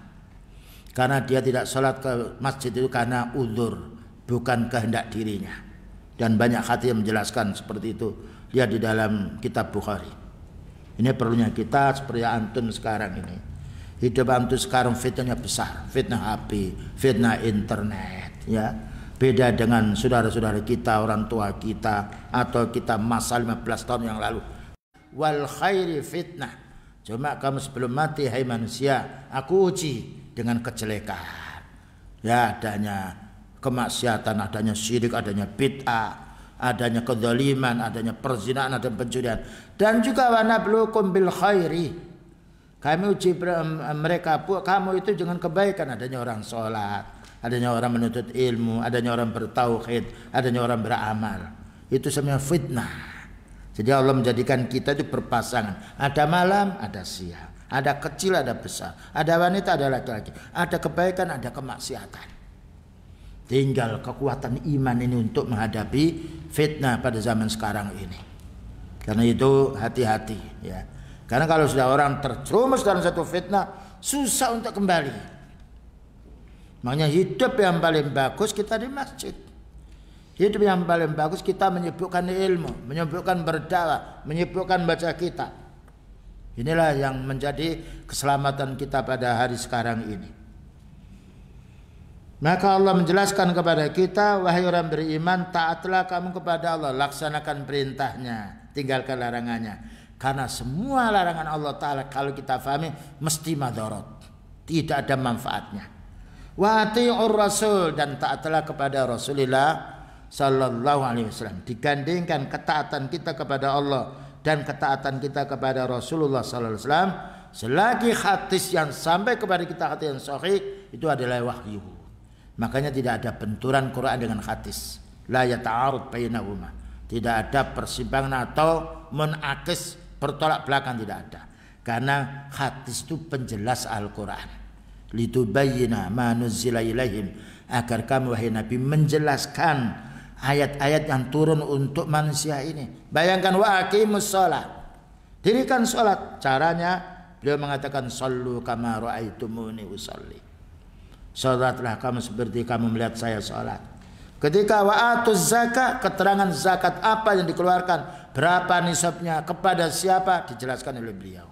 S1: Karena dia tidak sholat ke masjid itu karena uzur, bukan kehendak dirinya. Dan banyak hati yang menjelaskan seperti itu. Lihat di dalam kitab Bukhari. Ini perlunya kita seperti antum sekarang ini. Hidup antum sekarang fitnahnya besar, fitnah HP, fitnah internet, ya. Beda dengan saudara-saudara kita, orang tua kita, atau kita masa 15 tahun yang lalu. Wal khairi fitnah. Cuma kamu sebelum mati, hai manusia, aku uji dengan kejelekan. Ya, adanya kemaksiatan, adanya syirik, adanya bid'ah, adanya kezaliman, adanya perzinahan, adanya pencurian. Dan juga wa nabluukum bil khairi. Kami uji mereka, kamu itu dengan kebaikan, adanya orang sholat, adanya orang menuntut ilmu, adanya orang bertauhid, adanya orang beramal. Itu semuanya fitnah. Jadi Allah menjadikan kita itu berpasangan. Ada malam, ada siang. Ada kecil, ada besar. Ada wanita, ada laki-laki. Ada kebaikan, ada kemaksiatan. Tinggal kekuatan iman ini untuk menghadapi fitnah pada zaman sekarang ini. Karena itu hati-hati, ya. Karena kalau sudah orang terjerumus dalam satu fitnah, susah untuk kembali. Makanya hidup yang paling bagus kita di masjid. Hidup yang paling bagus kita menyibukkan ilmu, menyibukkan berdakwah, menyibukkan baca kitab. Inilah yang menjadi keselamatan kita pada hari sekarang ini. Maka Allah menjelaskan kepada kita, wahai orang beriman, taatlah kamu kepada Allah, laksanakan perintahnya, tinggalkan larangannya. Karena semua larangan Allah Ta'ala kalau kita fahami mesti madarat, tidak ada manfaatnya. Wa ati'ur rasul, dan taatlah kepada Rasulullah Sallallahu Alaihi Wasallam. Digandingkan ketaatan kita kepada Allah dan ketaatan kita kepada Rasulullah Sallallahu Alaihi Wasallam, selagi hadis yang sampai kepada kita, hadis yang sahih, itu adalah wahyu. Makanya tidak ada benturan Quran dengan hadis. La yata'arud bainahuma. Tidak ada persimpangan atau menakis, bertolak belakang, tidak ada. Karena hadis itu penjelas Al-Quran. Litubayyina ma nuzzila ilaihim, agar kamu wahai Nabi menjelaskan ayat-ayat yang turun untuk manusia ini. Bayangkan, wa aqimus shalah, dirikan salat. Caranya beliau mengatakan sallu kama raaitumuni usalli. Salatlah kamu seperti kamu melihat saya salat. Ketika wa atuz zakat, keterangan zakat apa yang dikeluarkan, berapa nisabnya, kepada siapa, dijelaskan oleh beliau.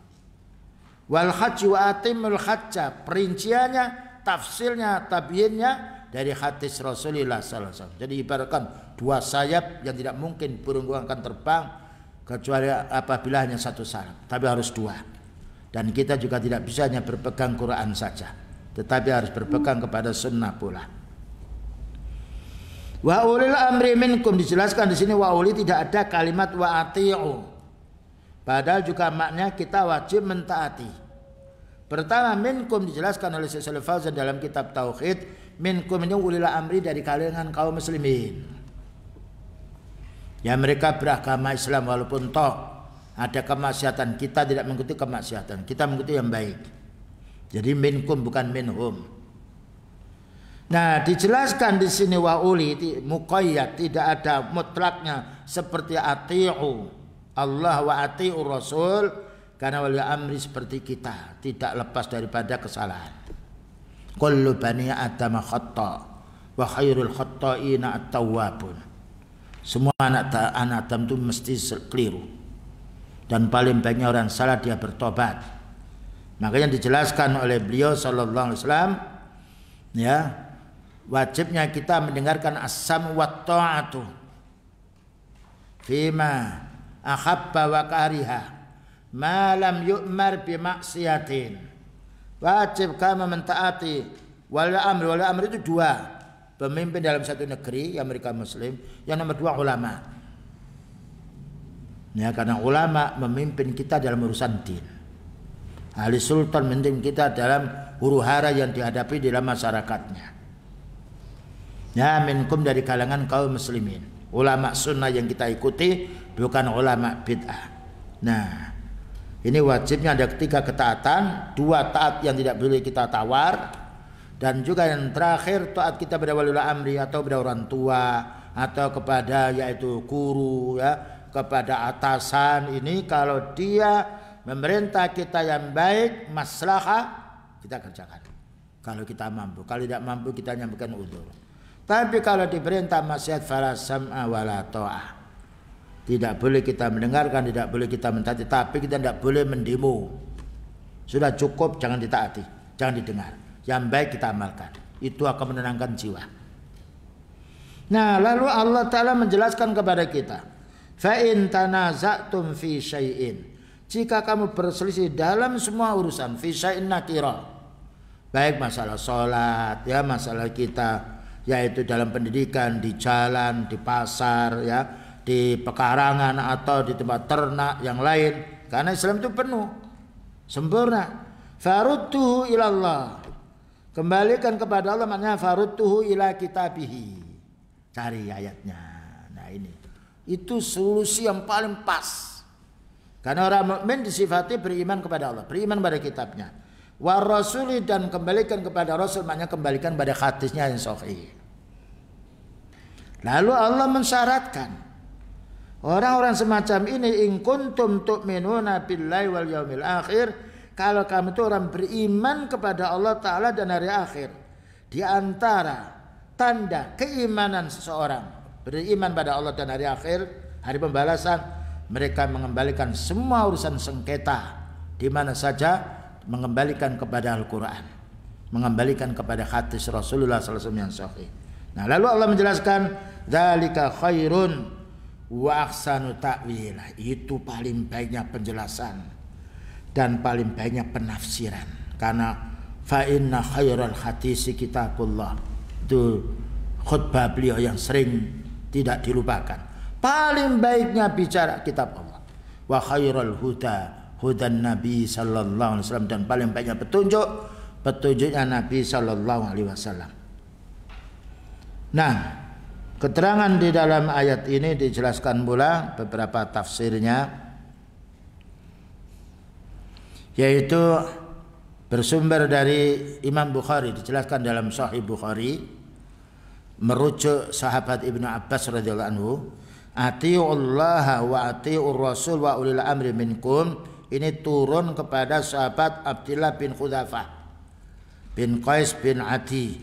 S1: Wal haji wa atimul hajja, perinciannya, tafsirnya, tabyinnya dari hadis Rasulullah sallallahu alaihi wasallam. Jadi ibaratkan dua sayap yang tidak mungkin burung akan terbang kecuali apabila hanya satu sayap, tapi harus dua. Dan kita juga tidak bisa hanya berpegang Quran saja, tetapi harus berpegang kepada sunnah pula. Wa ulil amri minkum, dijelaskan di sini wa uli, tidak ada kalimat wa ati'u. Padahal juga maknanya kita wajib mentaati. Pertama, minkum dijelaskan oleh Syekh Shalih Fauzan dalam kitab Tauhid. Minkum ini ulil amri, dari kalangan kaum muslimin. Ya, mereka beragama Islam, walaupun toh ada kemaksiatan, kita tidak mengikuti kemaksiatan, kita mengikuti yang baik. Jadi minkum bukan minhum. Nah, dijelaskan di sini wa uli muqayyad, tidak ada mutlaknya seperti ati'u Allah wa ati'u Rasul, karena wali amri seperti kita tidak lepas daripada kesalahan. Kullu bani Adam khata wa khairul khata'ina at-tawwabun. Semua anak Adam itu mesti keliru, dan paling baiknya orang salah dia bertobat. Makanya dijelaskan oleh beliau sallallahu alaihi wasallam, ya, wajibnya kita mendengarkan as-sam wa ta'atu fima ahabba wa kariha ma lam yu'mar bi maksiatin. Wajib kamu mentaati wali amri itu dua, pemimpin dalam satu negeri yang mereka muslim, yang nomor dua ulama. Ya, karena ulama memimpin kita dalam urusan din. Ahli sultan memimpin kita dalam huru-hara yang dihadapi dalam masyarakatnya. Ya, minkum, dari kalangan kaum muslimin, ulama sunnah yang kita ikuti, bukan ulama bid'ah. Nah, ini wajibnya ada ketiga ketaatan, dua taat yang tidak boleh kita tawar, dan juga yang terakhir taat kita pada waliul amri atau pada orang tua atau kepada yaitu guru, ya, kepada atasan. Ini kalau dia memerintah kita yang baik, maslahah, kita kerjakan. Kalau kita mampu, kalau tidak mampu kita nyampaikan udzur. Tapi kalau diperintah maksiat, fala sam'a wala ta'ah, tidak boleh kita mendengarkan, tidak boleh kita mentaati, tapi kita tidak boleh mendemo. Sudah cukup, jangan ditaati, jangan didengar. Yang baik kita amalkan, itu akan menenangkan jiwa. Nah, lalu Allah Ta'ala menjelaskan kepada kita, fa in tanaza'tum fi syai'in, jika kamu berselisih dalam semua urusan, fi syai'in nakira, baik masalah sholat, ya, masalah kita yaitu dalam pendidikan, di jalan, di pasar, ya, di pekarangan atau di tempat ternak yang lain, karena Islam itu penuh, sempurna. Farudtuhu ilallah, kembalikan kepada Allah, maknanya farudtuhu ila kitabihi, cari ayatnya. Nah, ini itu solusi yang paling pas, karena orang mukmin disifati beriman kepada Allah, beriman pada kitabnya, wa rasuli, dan kembalikan kepada Rasul, maknanya kembalikan pada hadisnya yang sahih. Lalu Allah mensyaratkan orang-orang semacam ini, in kuntum tu'minuna billahi wal yaumil akhir, kalau kamu itu orang beriman kepada Allah Ta'ala dan hari akhir. Di antara tanda keimanan seseorang beriman pada Allah dan hari akhir, hari pembalasan, mereka mengembalikan semua urusan sengketa di mana saja, mengembalikan kepada Al-Quran, mengembalikan kepada hadis Rasulullah SAW yang sahih. Nah, lalu Allah menjelaskan, dzalika khairun wa ahsanu ta'wila. Itu paling baiknya penjelasan dan paling baiknya penafsiran. Karena fa inna khairal hadisi kitabullah. Itu khutbah beliau yang sering tidak dilupakan. Paling baiknya bicara kitab Allah. Wa khairul huda hudan Nabi sallallahu alaihi wasallam, dan paling baiknya petunjuknya Nabi sallallahu alaihi wasallam. Nah, keterangan di dalam ayat ini dijelaskan pula beberapa tafsirnya, yaitu bersumber dari Imam Bukhari, dijelaskan dalam Sahih Bukhari, merujuk sahabat Ibnu Abbas radhiyallahu anhu, atiullaha wa atiur rasul wa ulil amri minkum. Ini turun kepada sahabat Abdullah bin Khudzafah bin Qais bin Adi,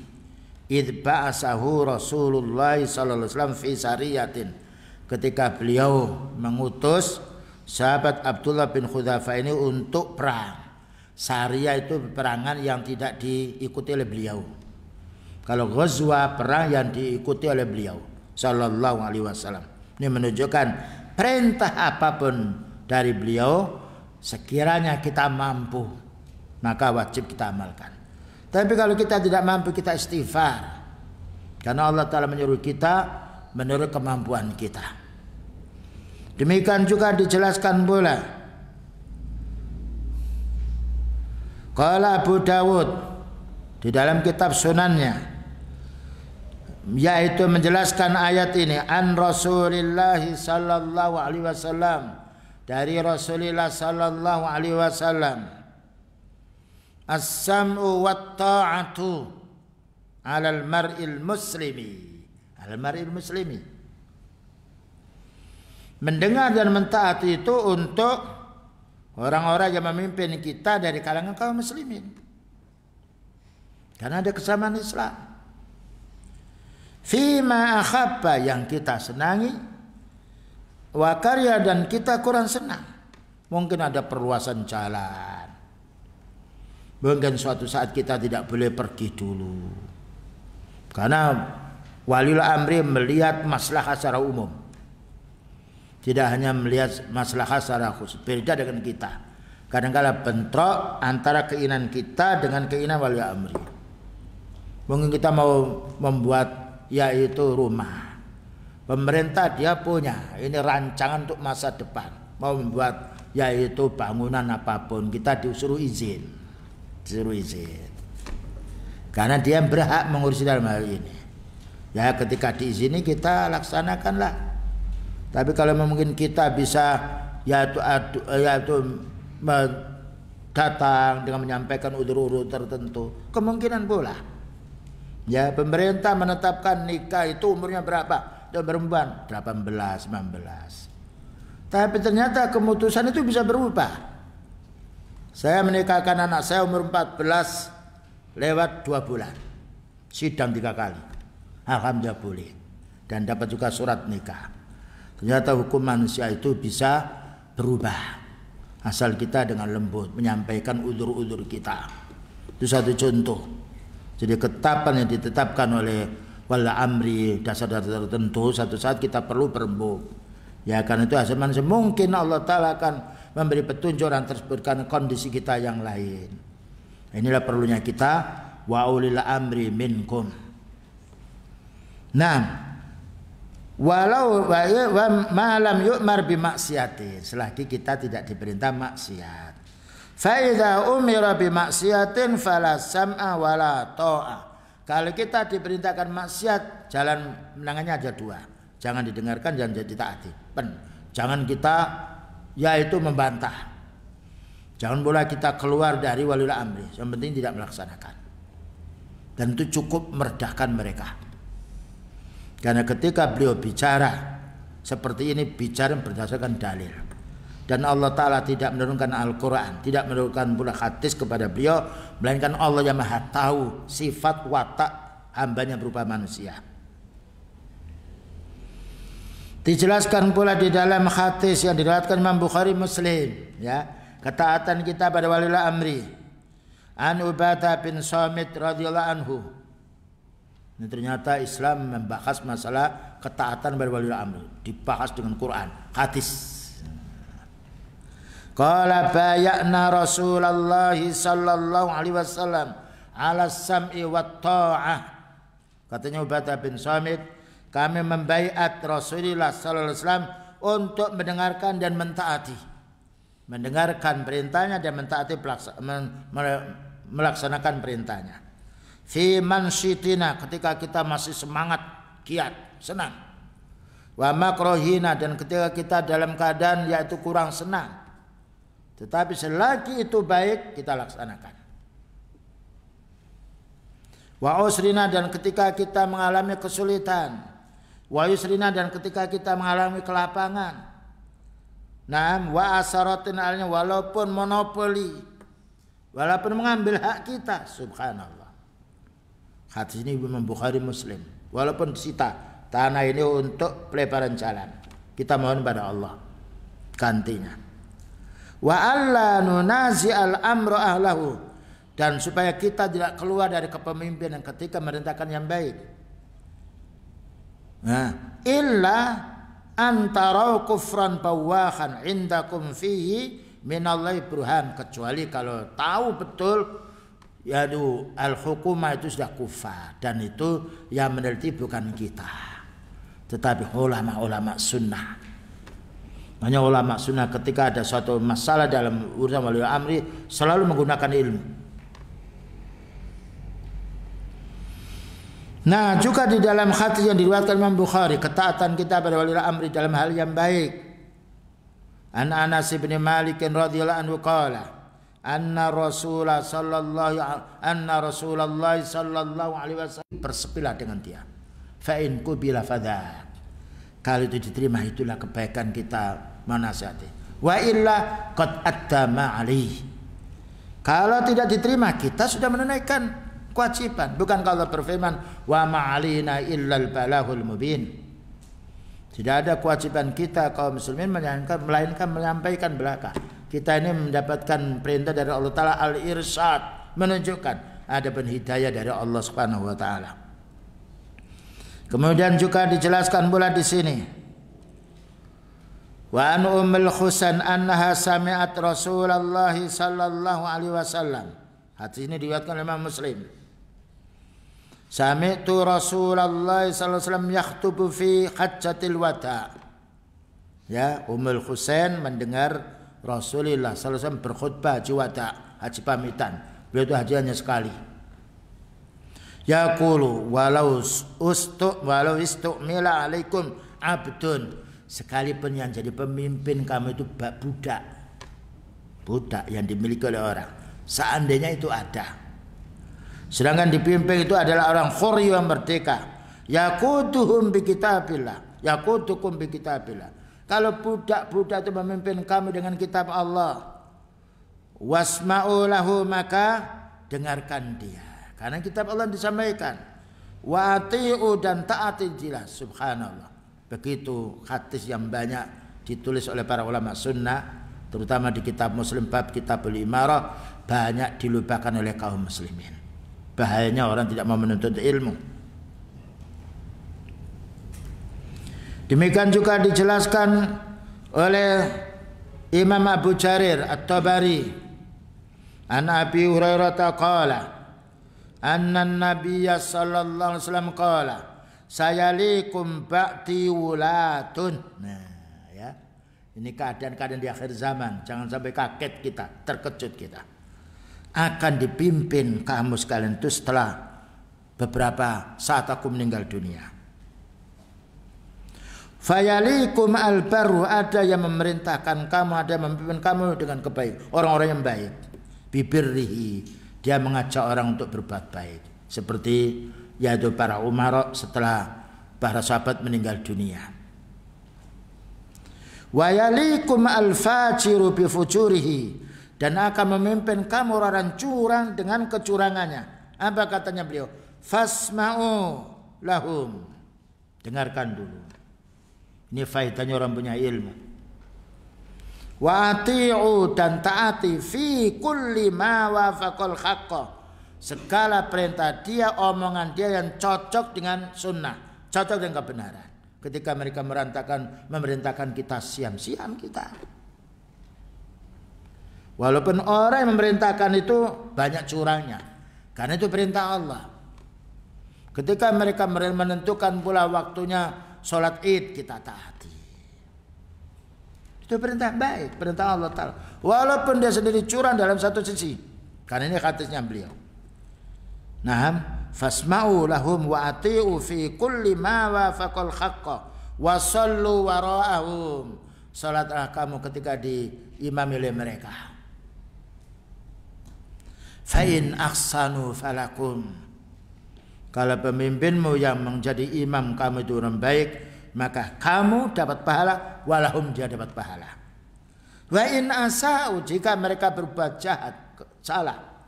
S1: idh ba'asahu Rasulullah sallallahu alaihi wasallam fi sariyatin, ketika beliau mengutus sahabat Abdullah bin Khudzafah ini untuk perang. Sariyah itu peperangan yang tidak diikuti oleh beliau. Kalau ghazwa, perang yang diikuti oleh beliau sallallahu alaihi wasallam. Ini menunjukkan perintah apapun dari beliau, sekiranya kita mampu maka wajib kita amalkan. Tapi kalau kita tidak mampu, kita istighfar, karena Allah Ta'ala menyuruh kita menurut kemampuan kita. Demikian juga dijelaskan pula, qala Abu Dawud di dalam kitab sunannya, yaitu menjelaskan ayat ini, an Rasulillah sallallahu alaihi wasallam, dari Rasulullah sallallahu alaihi wasallam, as-sam'u wat ta'atu 'alal mar'il muslimi. 'Alal mar'il muslimi. Mendengar dan mentaati itu untuk orang-orang yang memimpin kita dari kalangan kaum muslimin. Karena ada kesamaan Islam. Fima akhabba, yang kita senangi, wa karya, dan kita kurang senang. Mungkin ada perluasan jalan, mungkin suatu saat kita tidak boleh pergi dulu, karena waliul amri melihat maslahat secara umum, tidak hanya melihat maslahat secara khusus. Beda dengan kita, kadang-kala bentrok antara keinginan kita dengan keinginan waliul amri. Mungkin kita mau membuat yaitu rumah, pemerintah dia punya ini rancangan untuk masa depan, mau membuat yaitu bangunan apapun, kita disuruh izin, karena dia berhak mengurusi dalam hal ini. Ya, ketika diizini kita laksanakanlah. Tapi kalau mungkin kita bisa yaitu datang dengan menyampaikan udzur-udzur tertentu, kemungkinan pula ya pemerintah menetapkan nikah itu umurnya berapa? Perempuan 18, 19. Tapi ternyata keputusan itu bisa berubah. Saya menikahkan anak saya umur 14 lewat 2 bulan. Sidang 3 kali. Alhamdulillah boleh. Dan dapat juga surat nikah. Ternyata hukum manusia itu bisa berubah. Asal kita dengan lembut menyampaikan udzur-udzur kita. Itu satu contoh. Jadi ketetapan yang ditetapkan oleh wala amri, dasar-dasar tertentu, satu saat kita perlu berembuk. Ya, karena itu asal manusia, mungkin Allah Ta'ala akan memberi petunjuk dan tersebut karena kondisi kita yang lain. Inilah perlunya kita, wa ulil amri minkum. Nah, walau wa malam yu'mar bimaksiatin, selagi kita tidak diperintah maksiat. Fa idza umira bimaksiatin fala sam'a wala ta'ah. Kalau kita diperintahkan maksiat, jalan menangannya ada 2. Jangan didengarkan, jangan ditaati. Jangan kita yaitu membantah. Jangan pula kita keluar dari waliul amri. Yang penting tidak melaksanakan. Dan itu cukup meredahkan mereka. Karena ketika beliau bicara seperti ini, bicara berdasarkan dalil. Dan Allah Ta'ala tidak menurunkan Al-Quran, tidak menurunkan pula hadis kepada beliau, melainkan Allah yang maha tahu sifat watak hambanya berupa manusia. Dijelaskan pula di dalam hadis yang diriwayatkan Imam Bukhari Muslim, ya, ketaatan kita pada waliul amri. An Ubadah bin Samit radhiyallahu anhu. Ini ternyata Islam membahas masalah ketaatan pada waliul amri, dibahas dengan Quran, hadis. Qala bay'na Rasulullah sallallahu alaihi wasallam ala sam'i wat ta'ah. Katanya Ubadah bin Samit, kami membaiat Rasulullah sallallahu alaihi wasallam untuk mendengarkan dan mentaati. Mendengarkan perintahnya dan mentaati melaksanakan perintahnya. Fi mansyitina, ketika kita masih semangat, giat, senang. Wa makrohina, dan ketika kita dalam keadaan yaitu kurang senang. Tetapi selagi itu baik, kita laksanakan. Wa usrina, dan ketika kita mengalami kesulitan. Wa yusrina, dan ketika kita mengalami kelapangan. Naam, wa asaratin, alnya walaupun monopoli, walaupun mengambil hak kita, subhanallah. Hadis ini Imam Bukhari Muslim. Walaupun disita tanah ini untuk pelebaran jalan, kita mohon pada Allah gantinya. Wa alla nunazi al-amru ahlahu, dan supaya kita tidak keluar dari kepemimpinan ketika merintahkan yang baik. Nah, illa antara kufran bawahan indakum fihi minallahi burhan, kecuali kalau tahu betul yaitu al-hukumah itu sudah kufar, dan itu yang meneliti bukan kita tetapi ulama-ulama sunnah. Hanya ulama sunnah ketika ada suatu masalah dalam urusan waliul amri selalu menggunakan ilmu. Nah, juga di dalam hadis yang diriwayatkan Imam Bukhari, ketaatan kita pada waliul amri dalam hal yang baik. An Anas bin Malik radhiyallahu anhu qala anna Rasulullah sallallahu alaihi wasallam, bersepilah dengan dia. Fa in qubila fadha, kalau itu diterima itulah kebaikan kita menasihati. Wa illa qad addama alaihi, kalau tidak diterima kita sudah menunaikan kewajiban. Bukan kalau berfirman wa ma'alina illal balahul mubin, tidak ada kewajiban kita kaum muslimin melainkan menyampaikan belaka. Kita ini mendapatkan perintah dari Allah Ta'ala al-irsyad, menunjukkan ada hidayah dari Allah Subhanahu wa taala. Kemudian juga dijelaskan pula di sini, wa an Ummul Husain annaha sami'at Rasulullah sallallahu alaihi wasallam. Hadis ini diriwayatkan oleh Imam Muslim. Sami'tu Rasulullah sallallahu alaihi wasallam yakhutubu fi hajjatil wada. Ya, Ummul Husain mendengar Rasulullah sallallahu alaihi wasallam berkhutbah haji wada, haji pamitan. Beliau itu haji hanya sekali. Yaqulu walau istu'mila alaikum abdun, sekalipun yang jadi pemimpin kamu itu budak yang dimiliki oleh orang, seandainya itu ada, sedangkan dipimpin itu adalah orang khuri yang merdeka, yaquduhum bi kitabillah, yaqudukum bi kitabillah, kalau budak-budak itu memimpin kamu dengan kitab Allah, wasma'u lahu, maka dengarkan dia, karena kitab Allah disampaikan. Wa ati'u, dan taati jelas, subhanallah. Begitu hadis yang banyak ditulis oleh para ulama sunnah, terutama di kitab Muslim bab Kitabul Imarah, banyak dilupakan oleh kaum muslimin. Bahayanya orang tidak mau menuntut ilmu. Demikian juga dijelaskan oleh Imam Abu Jarir At-Tabari an Abi Hurairah qala anna Nabiyya sallallahu alaihi wasallam qala sayalikum ba'ti wulatun. Nah, ya. Ini keadaan-keadaan di akhir zaman, jangan sampai kaget kita, terkejut kita. Akan dipimpin kamu sekalian itu setelah beberapa saat aku meninggal dunia. Fayalikum albaru, ada yang memerintahkan kamu, ada yang memimpin kamu dengan kebaikan, orang-orang yang baik. Bibirrihi, dia mengajak orang untuk berbuat baik, seperti yaitu para umara setelah para sahabat meninggal dunia. Wa yalikum al-fajiru bi fujurihi, dan akan memimpin kamu orang curang dengan kecurangannya. Apa katanya beliau? Fasma'u lahum, dengarkan dulu. Ini faedahnya orang punya ilmu. Wa ati'u, dan taati fi kulli ma wafaqal haqqa, segala perintah dia, omongan dia yang cocok dengan sunnah, cocok dengan kebenaran. Ketika mereka memerintahkan kita, siam-siam kita. Walaupun orang yang memerintahkan itu banyak curangnya, karena itu perintah Allah. Ketika mereka menentukan pula waktunya sholat id, kita taati. Itu perintah baik, perintah Allah Ta'ala. Walaupun dia sendiri curang dalam satu sisi, karena ini hadisnya beliau. Naham, fasma'u lahum wa ati'u fi kulli ma wafaqal haqqa wa sallu wara'ahum. Salatlah kamu ketika diimami oleh mereka. Fa in ahsanu falakum. Kalau pemimpinmu yang menjadi imam kamu itu orang baik, maka kamu dapat pahala, walahum, dia dapat pahala. Wa in asa'u, jika mereka berbuat jahat, salah,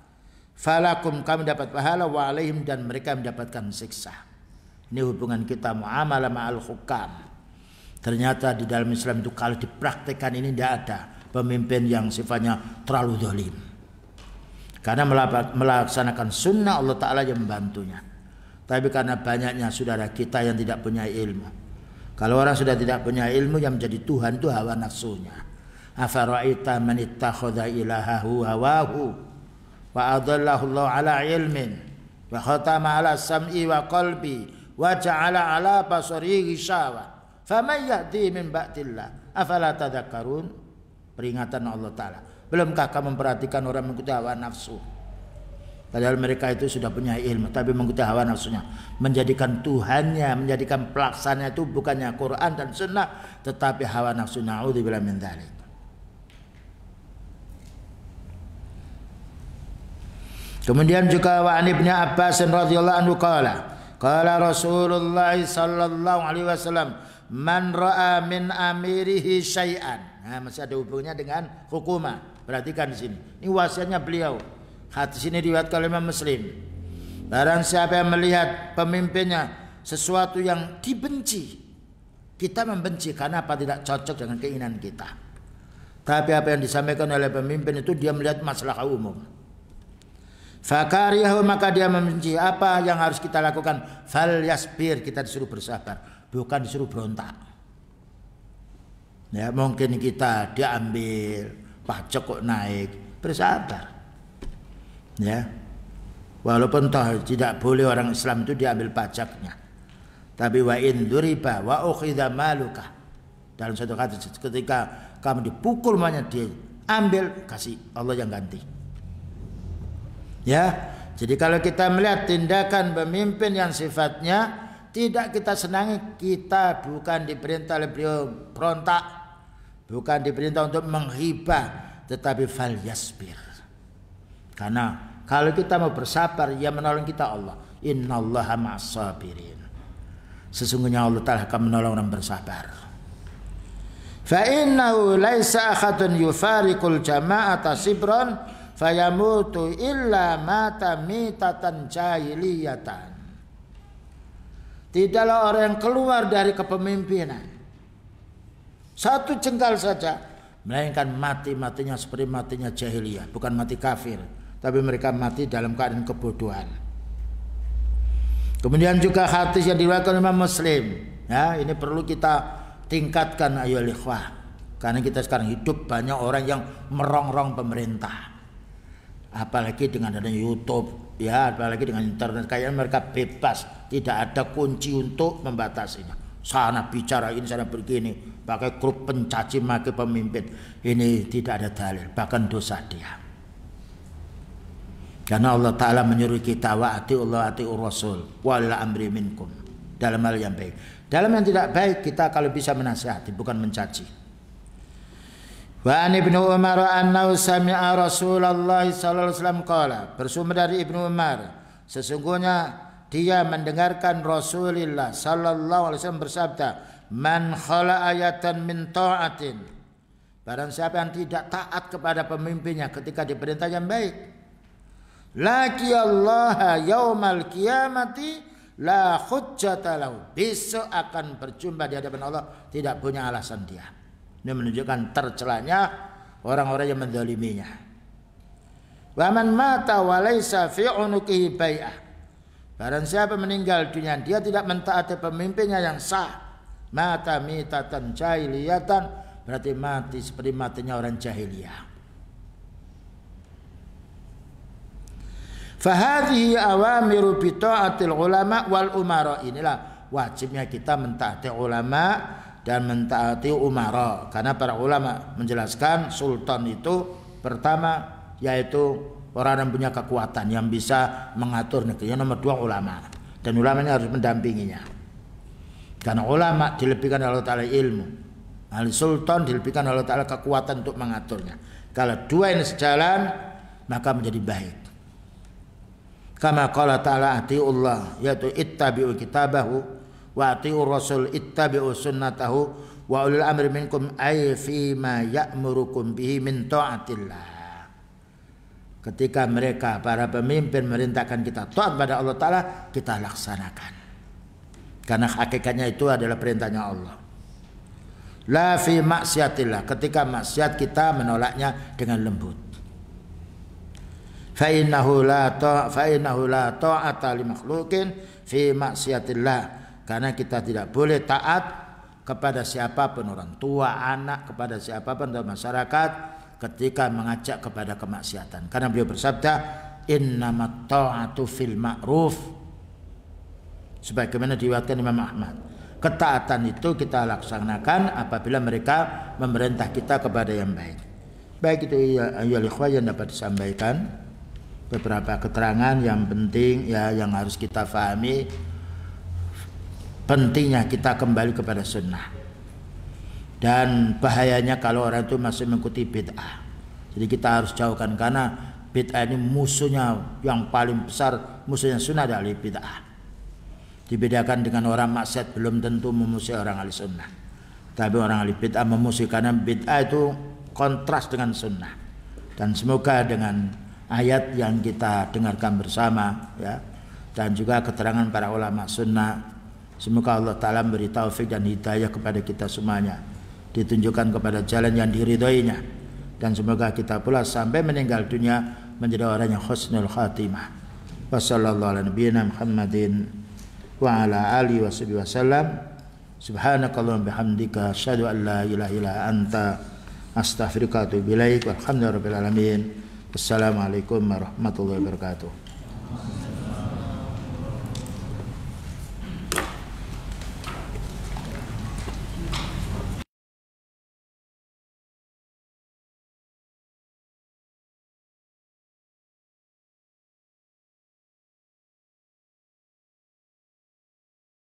S1: falakum, kamu dapat pahala, wa alaihim, dan mereka mendapatkan siksa. Ini hubungan kita muamalah ma'al hukam. Ternyata di dalam Islam itu kalau dipraktekkan ini tidak ada pemimpin yang sifatnya terlalu zalim. Karena melaksanakan sunnah Allah Ta'ala yang membantunya. Tapi karena banyaknya saudara kita yang tidak punya ilmu. Kalau orang sudah tidak punya ilmu, yang menjadi Tuhan itu hawa nafsunya. Afara'aita man ittakhadha ilahahu hawahu wa adallahu Allah ala ilmin wa khatama ala sam'i wa qalbi wa ja'ala ala basarihi ghishawa faman yahdi min ba'dillah afala tadhakkarun. Peringatan Allah Ta'ala. Belumkah kamu memperhatikan orang mengikuti hawa nafsu? Padahal mereka itu sudah punya ilmu, tapi mengikuti hawa nafsunya, menjadikan Tuhannya, menjadikan pelaksananya itu bukannya Quran dan Sunnah, tetapi hawa nafsu. Na'udzubillah min dzalik. Kemudian juga wa an Ibnu Abbas radhiyallahu anhu qala Rasulullah sallallahu alaihi wasallam, man ra'a min amirihi syai'an. Nah, masih ada hubungannya dengan hukumah. Perhatikan di sini. Ini wasiatnya beliau. Hadis ini diriwayatkan oleh Imam Muslim. Barang siapa yang melihat pemimpinnya sesuatu yang dibenci, kita membenci karena apa? Tidak cocok dengan keinginan kita. Tapi apa yang disampaikan oleh pemimpin itu dia melihat masalah umum. Fakariyahu, maka dia membenci. Apa yang harus kita lakukan? Fal yasbir, kita disuruh bersabar, bukan disuruh berontak. Ya, mungkin kita diambil pajak kok naik, bersabar. Ya, walaupun toh tidak boleh orang Islam itu diambil pajaknya, tapi wa in duriba wa ukhidha maluka, dalam satu hadis ketika kamu dipukul banyak diambil, kasih Allah yang ganti. Ya, jadi kalau kita melihat tindakan pemimpin yang sifatnya tidak kita senangi, kita bukan diperintah oleh beliau berontak, bukan diperintah untuk menghibah, tetapi fal yasbir. Karena kalau kita mau bersabar, yang menolong kita Allah. Innallaha ma'as sabirin. Sesungguhnya Allah Ta'ala akan menolong orang bersabar. Fa innahu laisa ahadun yufariqul jama'ata sibran fayamutu illa mata mitatan jahiliyatan. Tidaklah orang yang keluar dari kepemimpinan satu jengkal saja, melainkan matinya seperti matinya jahiliyah, bukan mati kafir, tapi mereka mati dalam keadaan kebodohan. Kemudian juga hadis yang diriwayatkan Imam Muslim. Ya, ini perlu kita tingkatkan ayo ikhwah. Karena kita sekarang hidup banyak orang yang merongrong pemerintah. Apalagi dengan adanya YouTube, ya, apalagi dengan internet, kayak mereka bebas, tidak ada kunci untuk membatasinya. Sana bicara ini, sana begini, pakai grup pencaci maki pemimpin. Ini tidak ada dalil, bahkan dosa dia. Karena Allah Ta'ala menyuruh kita wa ati'ullah ati'ur rasul walil amri minkum, dalam hal yang baik. Dalam yang tidak baik kita kalau bisa menasihati, bukan mencaci. Wa an Ibnu Umar annahu sami'a Rasulullah sallallahu alaihi wasallam qala, bersumber dari Ibnu Umar, sesungguhnya dia mendengarkan Rasulullah sallallahu alaihi wasallam bersabda, man khala ayatan min ta'atin, barang siapa yang tidak taat kepada pemimpinnya ketika diperintah yang baik, laki Allah yaumal qiyamati la hujjata lahu, besok akan berjumpa di hadapan Allah tidak punya alasan dia. Ini menunjukkan tercelanya orang-orang yang menzaliminya. Wa man mata wa laisa fi unuqihi bai'ah, barang siapa meninggal dunia dia tidak mentaati pemimpinnya yang sah, mata mitatan jahiliyatan, berarti mati seperti matinya orang jahiliyah. Fahadhihi awamiru bi ta'atil ulama wal umara, inilah wajibnya kita mentaati ulama dan mentaati umara, karena para ulama menjelaskan sultan itu pertama yaitu orang yang punya kekuatan yang bisa mengatur negeri. Yang nomor 2 ulama, dan ulamanya harus mendampinginya, karena ulama dilebihkan oleh Allah Ta'ala ilmu, al sultan dilebihkan oleh Allah Ta'ala kekuatan untuk mengaturnya. Kalau dua ini sejalan maka menjadi baik. Kama qala ta'ala atiullah, yaitu ittabi'u kitabahu, wa atiur rasul ittabi'u sunnatahu, wa ulil amri minkum ay fi ma ya'murukum bihi min ta'atillah. Ketika mereka para pemimpin merintahkan kita taat pada Allah Ta'ala, kita laksanakan, karena hakikatnya itu adalah perintahnya Allah. La fi maksiatillah, ketika maksiat kita menolaknya dengan lembut. Fa innahu la ta'ata li makhluqin fi maksiatillah, karena kita tidak boleh taat kepada siapapun, orang tua, anak, kepada siapapun dalam masyarakat ketika mengajak kepada kemaksiatan. Karena beliau bersabda, innamat ta'atu fil ma'ruf, sebagaimana diriwayatkan Imam Ahmad. Ketaatan itu kita laksanakan apabila mereka memerintah kita kepada yang baik. Baik, itu ya ikhwah yang dapat disampaikan, beberapa keterangan yang penting ya, yang harus kita fahami pentingnya kita kembali kepada sunnah, dan bahayanya kalau orang itu masih mengikuti bid'ah. Jadi kita harus jauhkan, karena bid'ah ini musuhnya yang paling besar, musuhnya sunnah adalah bid'ah. Dibedakan dengan orang maksiat belum tentu memusuhi orang ahli sunnah, tapi orang ahli bid'ah memusuhi, karena bid'ah itu kontras dengan sunnah. Dan semoga dengan ayat yang kita dengarkan bersama ya, dan juga keterangan para ulama sunnah, semoga Allah Ta'ala beri taufik dan hidayah kepada kita semuanya, ditunjukkan kepada jalan yang diridhoinya, dan semoga kita pula sampai meninggal dunia menjadi orang yang husnul khatimah. Wassallallahu ala nabiyyina Muhammadin wa ala alihi washabihi wasallam. Subhanakallahumma bihamdika asyhadu an la ilaha illa anta astaghfiruka wa atubu ilaik. Walhamdulillahirabbil alamin. Assalamualaikum warahmatullahi wabarakatuh.